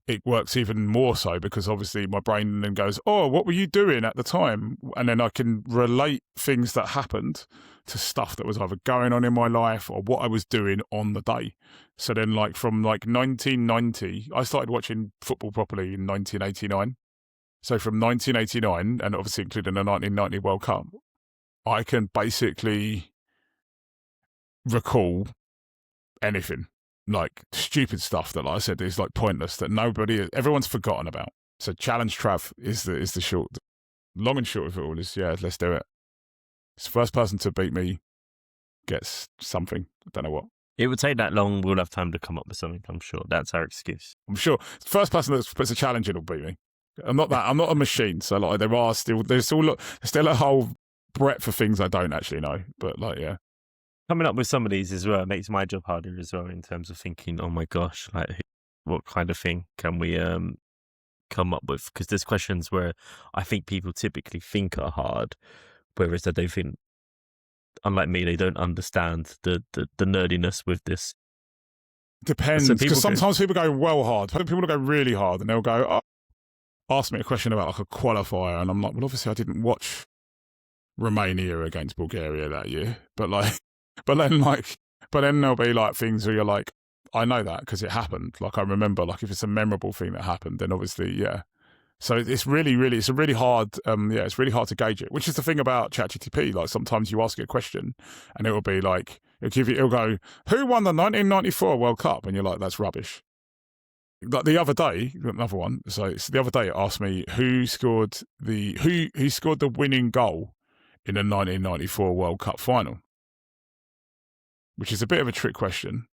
it works even more so because obviously my brain then goes, oh, what were you doing at the time? And then I can relate things that happened to stuff that was either going on in my life or what I was doing on the day. So then like from like 1990, I started watching football properly in 1989. So from 1989, and obviously including the 1990 World Cup, I can basically recall anything. Like stupid stuff that, like I said, is like pointless that everyone's forgotten about. So Challenge Trav is the short, long and short of it all is, yeah, let's do it. It's the first person to beat me gets something. I don't know what. It would take that long. We'll have time to come up with something, I'm sure. That's our excuse. I'm sure the first person that puts a challenge in will beat me. I'm not a machine. So like there's still a whole breadth of things I don't actually know. But like, yeah. Coming up with some of these as well makes my job harder as well in terms of thinking, oh my gosh, like what kind of thing can we come up with? Because there's questions where I think people typically think are hard, whereas they don't think, unlike me, they don't understand the nerdiness with this. Depends, because sometimes people go well hard. People go really hard and they'll go, oh, ask me a question about like a qualifier. And I'm like, well, obviously I didn't watch Romania against Bulgaria that year. But then there'll be like things where you're like, I know that because it happened. Like I remember, like if it's a memorable thing that happened, then obviously, yeah. So it's really hard. It's really hard to gauge it, which is the thing about ChatGPT. Like sometimes you ask it a question and it will be like, it'll go, who won the 1994 World Cup? And you're like, that's rubbish. Like the other day, another one. So the other day it asked me who scored the winning goal in the 1994 World Cup final, which is a bit of a trick question.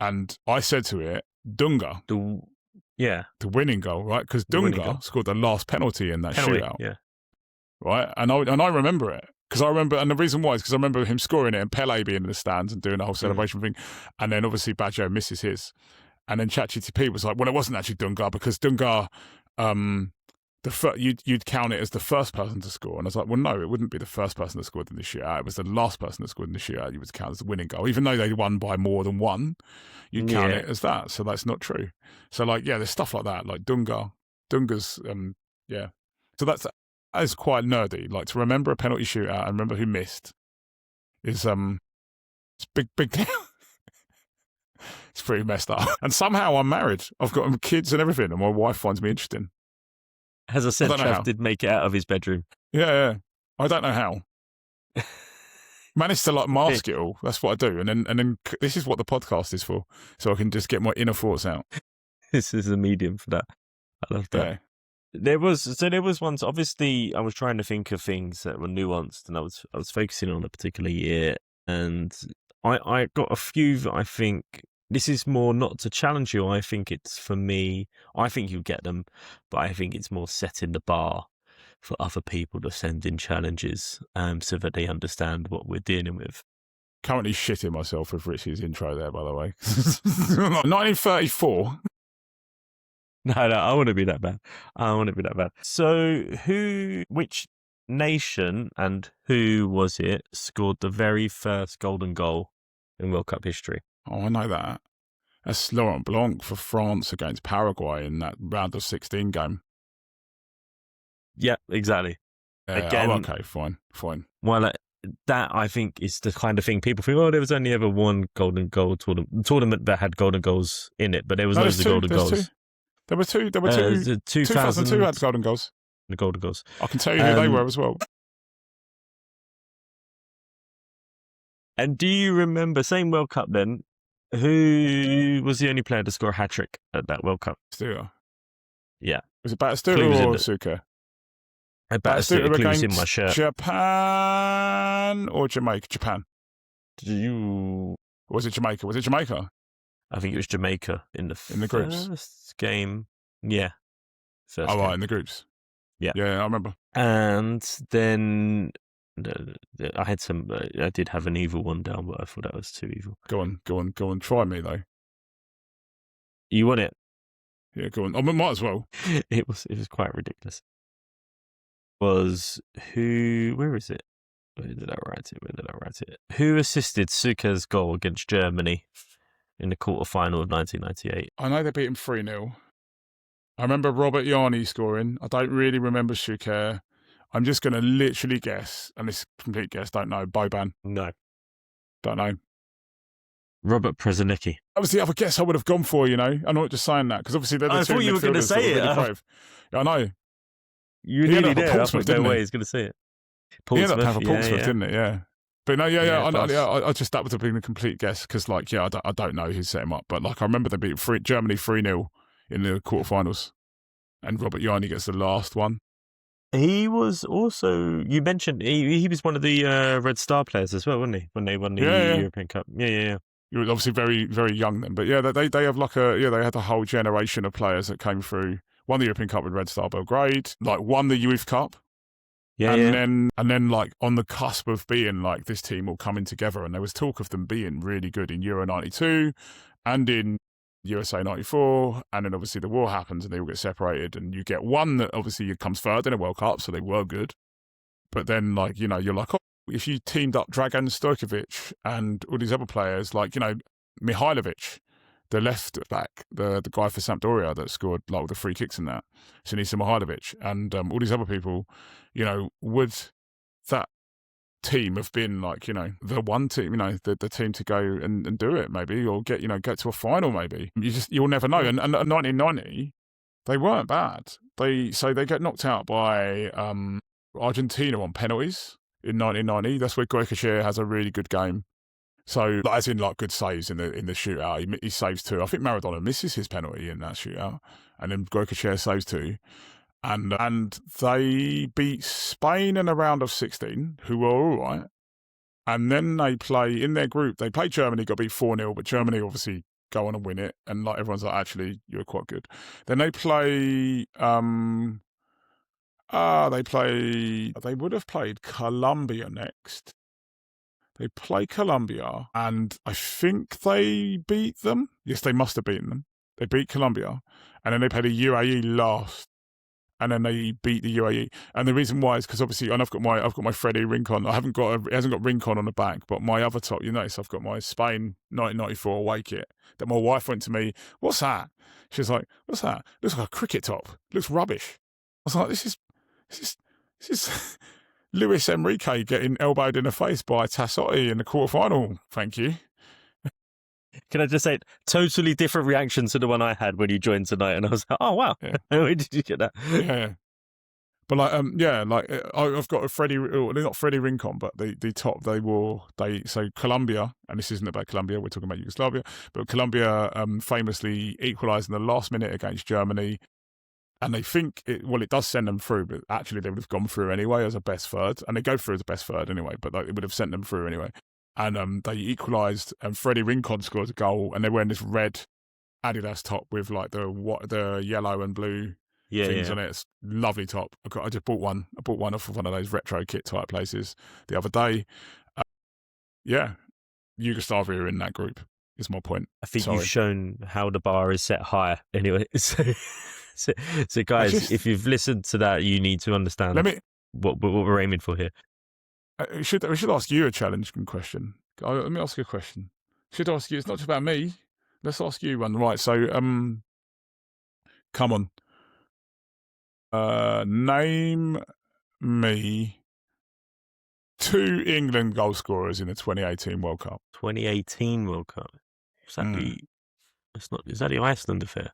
And I said to it, Dunga. The winning goal, right? Because Dunga scored the last penalty in that shootout. Yeah. Right? And I remember it. And the reason why is because I remember him scoring it and Pele being in the stands and doing the whole celebration thing. And then obviously Baggio misses his. And then ChatGPT was like, well, it wasn't actually Dunga because Dunga, you'd count it as the first person to score. And I was like, well, no, it wouldn't be the first person that scored in the shootout. It was the last person that scored in the shootout. You would count as the winning goal. Even though they won by more than one, you'd count it as that. So that's not true. So like, yeah, there's stuff like that, like Dunga's, yeah. So that is quite nerdy. Like to remember a penalty shootout and remember who missed is, it's big deal. It's pretty messed up. And somehow I'm married. I've got kids and everything, and my wife finds me interesting. As I said, I don't know how. Trav did make it out of his bedroom. Yeah. I don't know how. Managed to like mask it all. That's what I do. And then this is what the podcast is for. So I can just get my inner thoughts out. This is a medium for that. I love that. Yeah. There was once, obviously I was trying to think of things that were nuanced, and I was focusing on a particular year, and I got a few that I think, this is more not to challenge you, I think it's for me, I think you get them, but I think it's more setting the bar for other people to send in challenges so that they understand what we're dealing with. Currently shitting myself with Richie's intro there, by the way. 1934. No, I want to be that bad. So which nation and who was it scored the very first golden goal in World Cup history? Oh, I know that. That's Laurent Blanc for France against Paraguay in that round of 16 game. Yeah, exactly. Again, okay, fine. Well, that I think is the kind of thing people think, oh, there was only ever one golden goal tournament that had golden goals in it, but there was loads of golden goals. There were two. 2002 had golden goals. The golden goals. I can tell you who they were as well. And do you remember, same World Cup then, who was the only player to score a hat-trick at that World Cup? Stuart. Yeah. Was it Batistuta or Suker? Batistuta was in my shirt. Japan or Jamaica? Japan. Or was it Jamaica? I think it was Jamaica in the groups. First game. Yeah. First game. Right, in the groups. Yeah. Yeah, I remember. And then I did have an evil one down, but I thought that was too evil. Go on. Try me, though. You want it? Yeah, go on. I might as well. It was quite ridiculous. Where is it? Where did I write it? Who assisted Suker's goal against Germany in the quarter-final of 1998? I know they beat him 3-0. I remember Robert Yarni scoring. I don't really remember Suker. I'm just going to literally guess, and this is a complete guess, don't know. Boban. No. Don't know. Robert Przesnicki. That was the other guess I would have gone for, you know. I'm not just saying that, because obviously they're the two thought you were going to say it. Really brave. Yeah, I know. You nearly did. Portsmouth, no way he's going to say it. Portsmouth, he ended up having Portsmouth, didn't it? Yeah. But no, I just, that would have been a complete guess, because, like, I don't know who set him up, but, like, I remember they beat Germany 3-0 in the quarterfinals, and Robert Yarni gets the last one. He was also, you mentioned, he was one of the Red Star players as well, wasn't he? When they won the European Cup. Yeah. He was obviously very, very young then. But yeah, they have like they had a whole generation of players that came through, won the European Cup with Red Star Belgrade, like won the Youth Cup. And then like on the cusp of being like this team all coming together, and there was talk of them being really good in Euro 92 and in USA 94, and then obviously the war happens and they all get separated, and you get one that obviously comes third in a World Cup, so they were good. But then, like, you know, you're like, oh, if you teamed up Dragan Stojkovic and all these other players, like, you know, Mihailovic, the left back, the guy for Sampdoria that scored like the free kicks in that, Sinisa Mihailovic, and all these other people, you know, would that team have been like, you know, the one team, you know, the team to go and do it maybe, or get to a final maybe. You'll never know. And 1990, they weren't bad. They get knocked out by Argentina on penalties in 1990. That's where Goycochea has a really good game. So, as in, like, good saves in the shootout. He saves two. I think Maradona misses his penalty in that shootout, and then Goycochea saves two. And they beat Spain in a round of 16, who were all right. And then they play, in their group, they play Germany, got beat 4-0, but Germany obviously go on and win it. And like everyone's like, actually, you're quite good. Then they play, they would have played Colombia next. They play Colombia, and I think they beat them. Yes, they must have beaten them. They beat Colombia, and then they played the UAE last, and then they beat the UAE. And the reason why is because obviously, and I've got my Freddie Rincon. It hasn't got Rincon on the back, but my other top, you notice I've got my Spain 1994 away kit that my wife went to me. What's that? She's like, what's that? Looks like a cricket top. Looks rubbish. I was like, this is. Luis Enrique getting elbowed in the face by Tassotti in the quarterfinal. Thank you. Can I just say, totally different reaction to the one I had when you joined tonight, and I was like, oh wow, Yeah. where did you get that? Yeah. But I've got a Freddie, not Freddie Rincon, but the top so Colombia, and this isn't about Colombia, we're talking about Yugoslavia, but Colombia famously equalised in the last minute against Germany, and they think it does send them through, but actually they would have gone through anyway as a best third, and they go through as a best third anyway, but it would have sent them through anyway. And they equalised, and Freddie Rincon scored a goal, and they're wearing this red Adidas top with like the yellow and blue things on it. It's lovely top. I just bought one. I bought one off of one of those retro kit type places the other day. Yugoslavia are in that group, is my point. I think you've shown how the bar is set higher anyway. So guys, if you've listened to that, you need to understand what we're aiming for here. We should ask you a challenging question. Let me ask you a question. Should ask you, it's not just about me. Let's ask you one. Right, so come on. Name me 2 England goal scorers in the 2018 World Cup. 2018 World Cup. Is that the Iceland affair?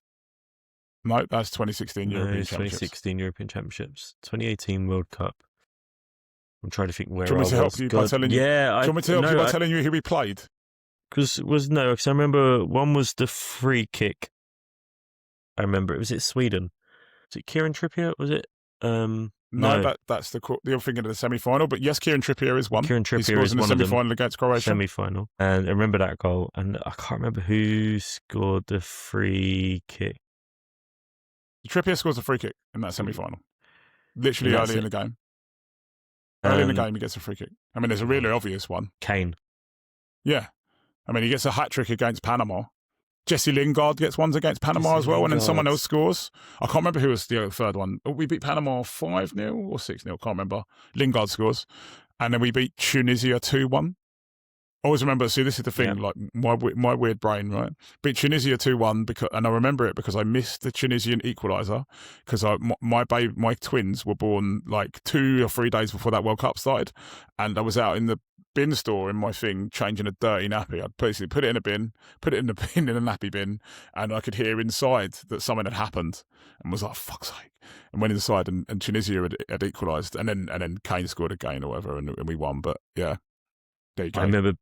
No, that's 2016 European Championships. 2016 European Championships. 2018 World Cup. I'm trying to think where I was. Do you want me to help you by telling you? Yeah, do you want me to help you by telling you who we played? Because I remember one was the free kick. I remember was it Sweden? Was it Kieran Trippier? Was it? No, that's you're thinking of the semi-final. But yes, Kieran Trippier is one. Kieran Trippier is in the one of them. semi-final against Croatia. Semi-final, and I remember that goal. And I can't remember who scored the free kick. Trippier scores a free kick in that semi-final. Literally early in the game. Early in the game, he gets a free kick. I mean, there's a really obvious one. Kane. Yeah. I mean, he gets a hat-trick against Panama. Jesse Lingard gets ones against Panama as well, and then someone else scores. I can't remember who was the third one. We beat Panama 5-0 or 6-0, can't remember. Lingard scores. And then we beat Tunisia 2-1. I always remember, see, this is the thing, like my weird brain, right? Beat Tunisia 2-1, and I remember it because I missed the Tunisian equaliser because my twins were born like 2 or 3 days before that World Cup started, and I was out in the bin store in my thing changing a dirty nappy. I'd basically put it in a bin, put it in the bin in a nappy bin, and I could hear inside that something had happened, and was like, fuck's sake, and went inside, and Tunisia had equalised, and then Kane scored again or whatever, and we won. But yeah, there you go. I remember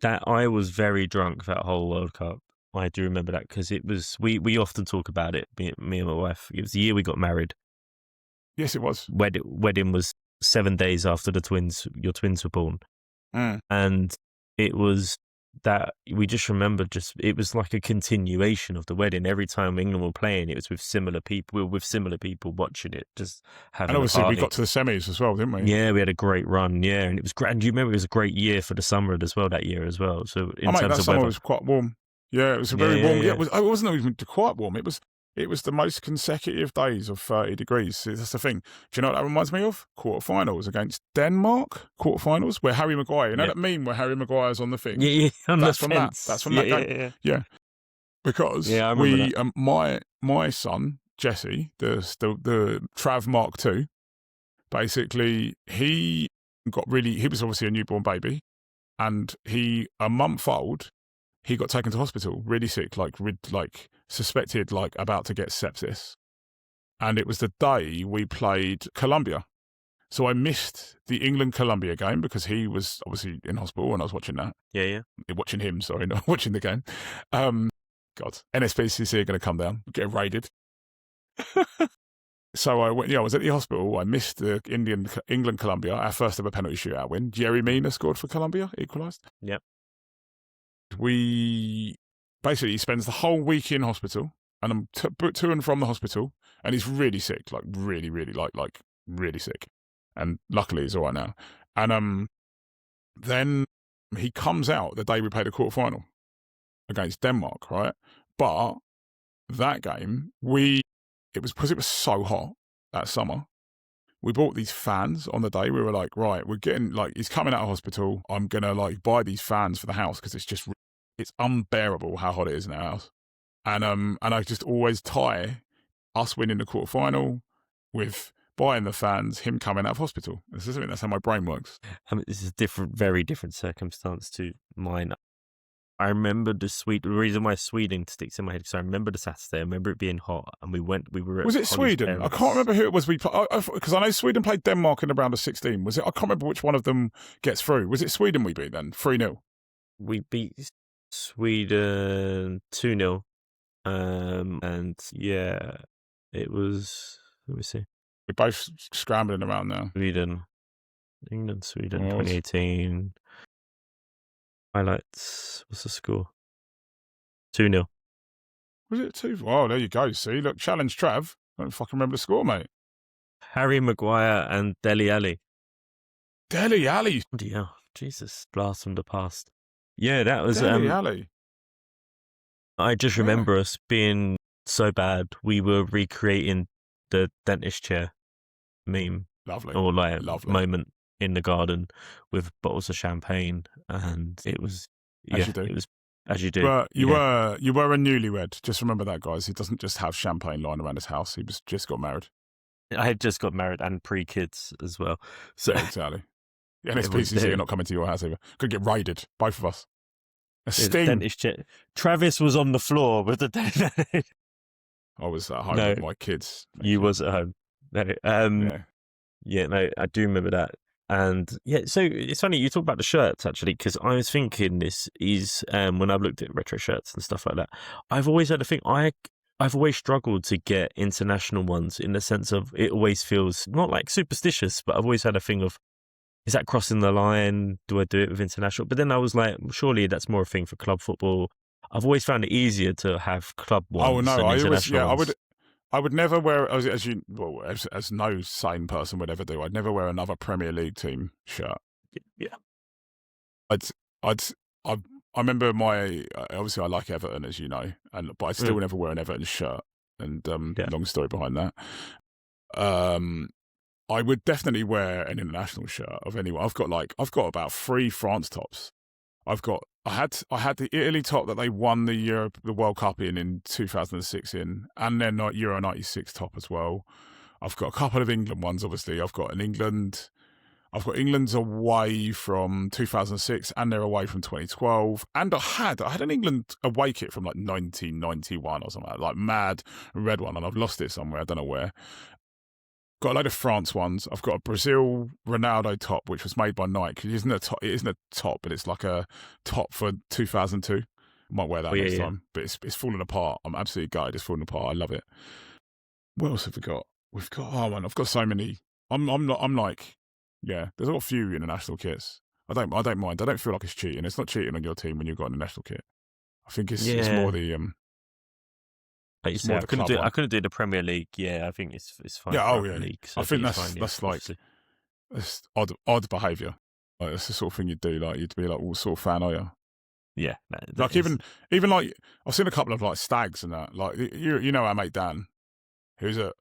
that I was very drunk that whole World Cup. I do remember that because it was we often talk about it. Me and my wife. It was the year we got married. Yes, it was. Wedding was 7 days after your twins were born, and it was that we just remembered. It was like a continuation of the wedding. Every time England were playing, it was with similar people. We were with similar people watching it, just having. And obviously, we got to the semis as well, didn't we? Yeah, we had a great run. Yeah, and it was great. And you remember it was a great year for the summer as well that year as well. So that summer was quite warm. Yeah, it was very warm. Yeah, it wasn't even quite warm. It was the most consecutive days of 30 degrees. That's the thing. Do you know what that reminds me of? Quarterfinals against Denmark. Quarterfinals where Harry Maguire. You know that meme where Harry Maguire's on the thing? Yeah, that's from that. That's from that game. Yeah. Because I remember that. My son Jesse, the Trav Mark II, basically he was obviously a newborn baby, and a month old. He got taken to hospital, really sick, like suspected, like about to get sepsis. And it was the day we played Colombia. So I missed the England-Colombia game because he was obviously in hospital and I was watching that. Yeah. Watching him, sorry, not watching the game. God, NSPCC are going to come down, get raided. So I was at the hospital. I missed the England-Colombia, our first ever penalty shootout win. Jerry Mina scored for Colombia, equalised. Yep. He spends the whole week in hospital, and I'm to and from the hospital, and he's really sick, like really, really, like really sick. And luckily he's all right now. And then he comes out the day we played the quarterfinal against Denmark, right? But that game, it was because it was so hot that summer. We bought these fans on the day. We were like, right, we're getting he's coming out of hospital. I'm gonna buy these fans for the house because it's unbearable how hot it is in our house. And I just always tie us winning the quarterfinal with buying the fans, him coming out of hospital. That's how my brain works. This is a very different circumstance to mine. I remember the reason why Sweden sticks in my head because I remember the Saturday. I remember it being hot, and we were at Was it Holly's Sweden? I parents'. can't remember who it was. Because I know Sweden played Denmark in the round of 16. Was it? I can't remember which one of them gets through. Was it Sweden we beat then? 3-0. We beat Sweden 2-0. And yeah, it was. Let me see. We're both scrambling around now. England, Sweden, Yes. 2018. Highlights. What's the score? 2-0. Was it 2? Oh, there you go. See, look, challenge Trav. I don't fucking remember the score, mate. Harry Maguire and Dele Alli. Dele Alli. Bloody hell. Jesus. Blast from the past. Yeah, that was. Dele Alli. I just remember us being so bad. We were recreating the dentist chair meme. Lovely. Or like Lovely. moment in the garden with bottles of champagne, and it was As you do. It was as you do. But you were a newlywed. Just remember that, guys. He doesn't just have champagne lying around his house. He just got married. I had just got married and pre-kids as well. So Yeah, exactly. The NSPCC are not coming to your house either. Could get raided, both of us. A sting. dentist chair. Travis was on the floor with the dentist. I was at home No, with my kids. you was at home. No, Yeah. no, I do remember that. And yeah, so it's funny you talk about the shirts actually, because I was thinking this is when I've looked at retro shirts and stuff like that, I've always had a thing. I've always struggled to get international ones in the sense of it always feels not like superstitious, but I've always had a thing of, is that crossing the line? Do I do it with international? But then I was like, surely that's more a thing for club football. I've always found it easier to have club ones. Oh no, than international ones. I would never wear, as no sane person would ever do. I'd never wear another Premier League team shirt. Yeah. I remember obviously I like Everton, as you know, but I still never wear an Everton shirt. And long story behind that. I would definitely wear an international shirt of anyone. I've got about 3 France tops. I had the Italy top that they won the World Cup in 2006 and then Euro 96 top as well. I've got a couple of England ones, obviously. I've got England's away from 2006 and they're away from 2012. And I had an England away kit from like 1991 or something, like mad red one, and I've lost it somewhere. I don't know where. Got a load of France ones. I've got a Brazil Ronaldo top, which was made by Nike. It isn't a top, but it's like a top for 2002. I might wear that next time, but it's falling apart. I'm absolutely gutted. It's falling apart. I love it. What else have we got? I've got so many. I'm like, yeah. There's a few international kits. I don't mind. I don't feel like it's cheating. It's not cheating on your team when you've got an international kit. I think it's more the Like you said, I couldn't do the Premier League. Yeah, I think it's fine. Yeah, League, so I think that's fine, that's like obviously. that's odd behaviour. Like that's the sort of thing you'd do. Like you'd be like, what sort of fan are you? Yeah, Like even like I've seen a couple of like stags and that. Like you know our mate Dan, who's a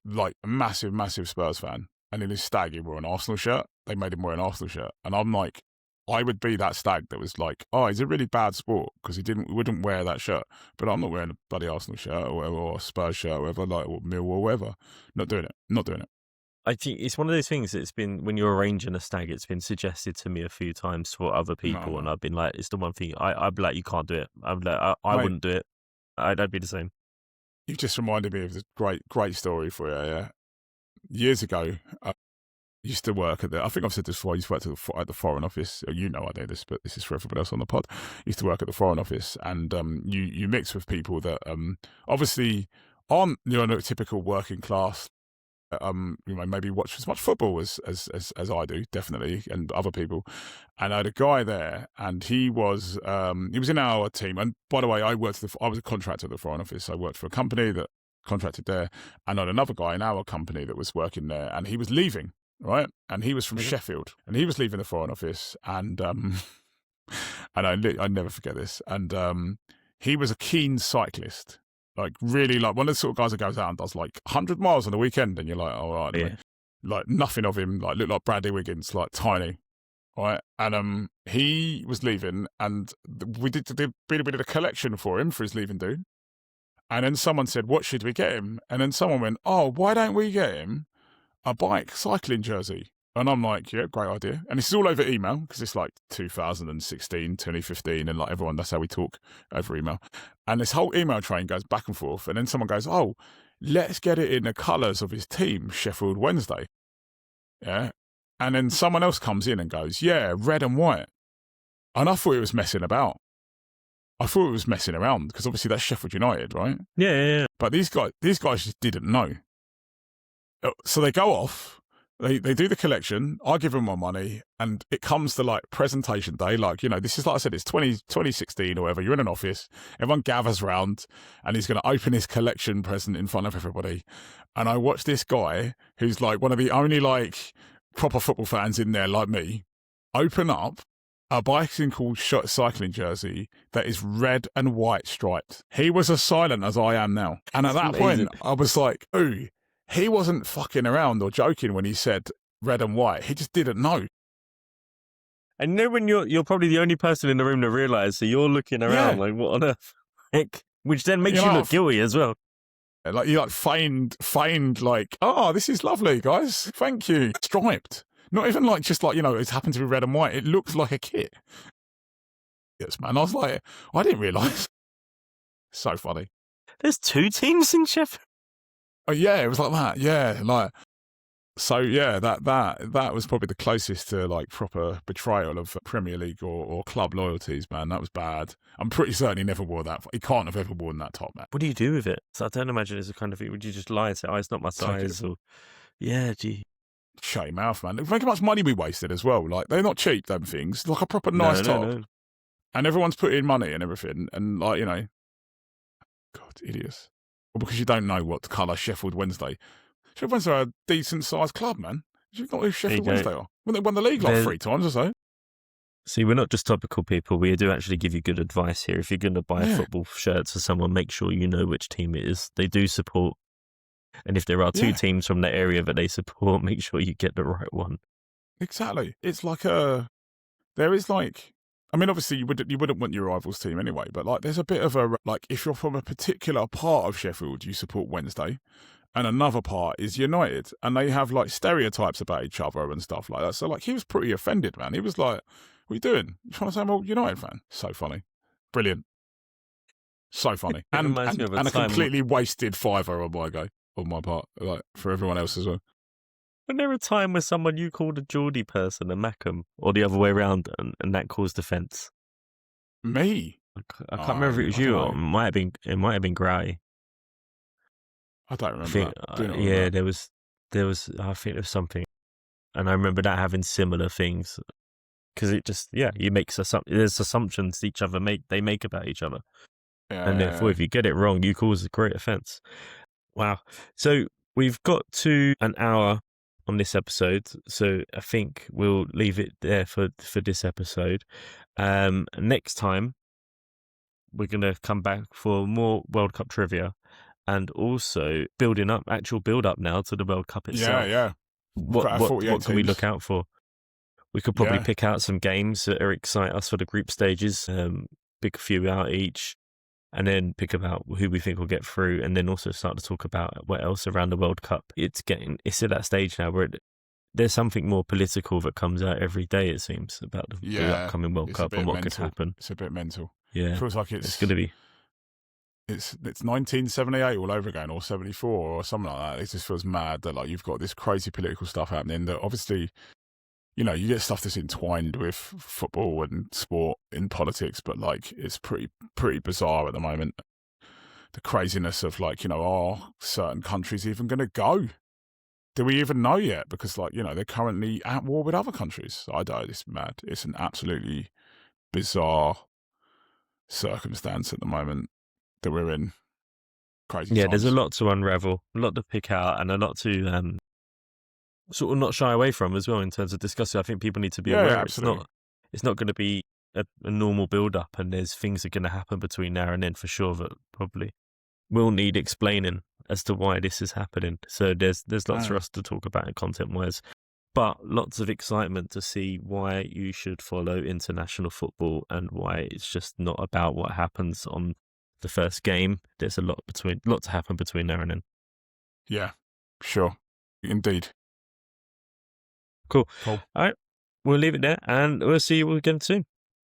massive Spurs fan, and in his stag he wore an Arsenal shirt. They made him wear an Arsenal shirt, and I'm like, I would be that stag that was like, oh, he's a really bad sport because he wouldn't wear that shirt. But I'm not wearing a bloody Arsenal shirt or whatever, or a Spurs shirt or whatever, like or Millwall or whatever. Not doing it. I think it's one of those things that's been, when you're arranging a stag, it's been suggested to me a few times for other people, and I've been like, it's the one thing I'd be like, you can't do it. I'm like, I wouldn't do it. I'd be the same. You just reminded me of this great story for you. Yeah, years ago. I used to work I think I've said this before, I used to work at the Foreign Office. You know I know this, but this is for everybody else on the pod. I used to work at the Foreign Office, and you mix with people that obviously aren't a typical working class, maybe watch as much football as I do, definitely, and other people. And I had a guy there, and he was in our team. And by the way, I was a contractor at the Foreign Office. I worked for a company that contracted there, and I had another guy in our company that was working there, and he was leaving. Right, and he was from Sheffield, and he was leaving the Foreign Office, and and I never forget this. And he was a keen cyclist, like really like one of the sort of guys that goes out and does like 100 miles on the weekend, and you're like, all right, yeah. Like nothing of him, like looked like Bradley Wiggins, like tiny, right? And he was leaving, and we did a bit of a collection for him for his leaving do, and then someone said, what should we get him? And then someone went, oh, why don't we get him a bike cycling jersey? And I'm like, yeah, great idea. And this is all over email because it's like 2016, 2015, and like everyone, that's how we talk over email. And this whole email train goes back and forth. And then someone goes, oh, let's get it in the colours of his team, Sheffield Wednesday. Yeah. And then someone else comes in and goes, yeah, red and white. And I thought it was messing about. I thought it was messing around because obviously that's Sheffield United, right? Yeah. But these guys just didn't know. So they go off. They do the collection, I give them my money, and it comes to like presentation day. Like, you know, this is like I said, it's 2016 or whatever. You're in an office, everyone gathers round, and he's going to open his collection present in front of everybody. And I watch this guy, who's like one of the only like proper football fans in there like me, open up a bicycle cycling jersey that is red and white striped. He was as silent as I am now. And at that point, I was like, ooh. He wasn't fucking around or joking when he said red and white. He just didn't know. And you know when you're probably the only person in the room to realise, so you're looking around like, what on earth? Which then makes you look guilty as well. Like you like feigned like, oh, this is lovely, guys. Thank you. Striped. Not even like just like, you know, it's happened to be red and white. It looks like a kit. Yes, man. I was like, I didn't realise. So funny. There's 2 teams in Sheffield. Oh yeah, it was like that. Yeah, like so. Yeah, that was probably the closest to like proper betrayal of Premier League or club loyalties, man. That was bad. I'm pretty certain he never wore that. He can't have ever worn that top, man. What do you do with it? So I don't imagine it's a kind of thing. Would you just lie and say, "Oh, it's not my size"? Or gee. Shut your mouth, man. Think how much money we wasted as well. Like they're not cheap, them things. Like a proper nice top, no. And everyone's put in money and everything, and like you know, God, idiots. Well, because you don't know what colour Sheffield Wednesday. Sheffield Wednesday are a decent-sized club, man. You've not who Sheffield Wednesday are. When they won the league like 3 times or so. See, we're not just topical people. We do actually give you good advice here. If you're going to buy football shirts for someone, make sure you know which team it is. They do support. And if there are 2 teams from that area that they support, make sure you get the right one. Exactly. It's like there is like, I mean, obviously you wouldn't want your rival's team anyway, but like there's a bit of a, like if you're from a particular part of Sheffield, you support Wednesday, and another part is United, and they have like stereotypes about each other and stuff like that. So like he was pretty offended, man. He was like, what are you doing? You trying to say I'm a United fan? So funny. Brilliant. So funny. And a completely wasted £5 on my part, like for everyone else as well. Wasn't there a time where someone you called a Geordie person a Mackem, or the other way around, and that caused offence? Me? I can't remember if it was you, or it might have been Gray. I don't remember that. There was. I think there was something, and I remember that having similar things, because it just you make there's assumptions they make about each other, and therefore if you get it wrong, you cause a great offence. Wow. So we've got to an hour on this episode, so I think we'll leave it there for this episode. Next time we're going to come back for more World Cup trivia, and also build up now to the World Cup itself. Yeah. What can we look out for? We could probably pick out some games that excite us for the group stages, pick a few out each, and then pick about who we think will get through, and then also start to talk about what else around the World Cup. It's at that stage now where there's something more political that comes out every day, it seems, about the upcoming World Cup and what could happen. It's a bit mental. Yeah. It feels like it's going to be. It's 1978 all over again, or 74 or something like that. It just feels mad that like you've got this crazy political stuff happening that obviously, you know, you get stuff that's entwined with football and sport in politics, but like it's pretty bizarre at the moment. The craziness of like, you know, are certain countries even going to go? Do we even know yet? Because like, you know, they're currently at war with other countries. I don't know, it's mad. It's an absolutely bizarre circumstance at the moment that we're in. Crazy times. There's a lot to unravel, a lot to pick out, and a lot to sort of not shy away from as well in terms of discussing. I think people need to be aware. Absolutely. It's not going to be a normal build-up, and there's things that are going to happen between now and then for sure that probably will need explaining as to why this is happening. So there's lots for us to talk about content-wise, but lots of excitement to see why you should follow international football and why it's just not about what happens on the first game. There's a lot to happen between now and then. Yeah, sure. Indeed. Cool. Cool. All right. We'll leave it there and we'll see you all again soon.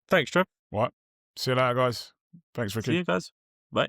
Thanks, Trev. Right. See you later, guys. Thanks, Ricky. See you guys. Bye.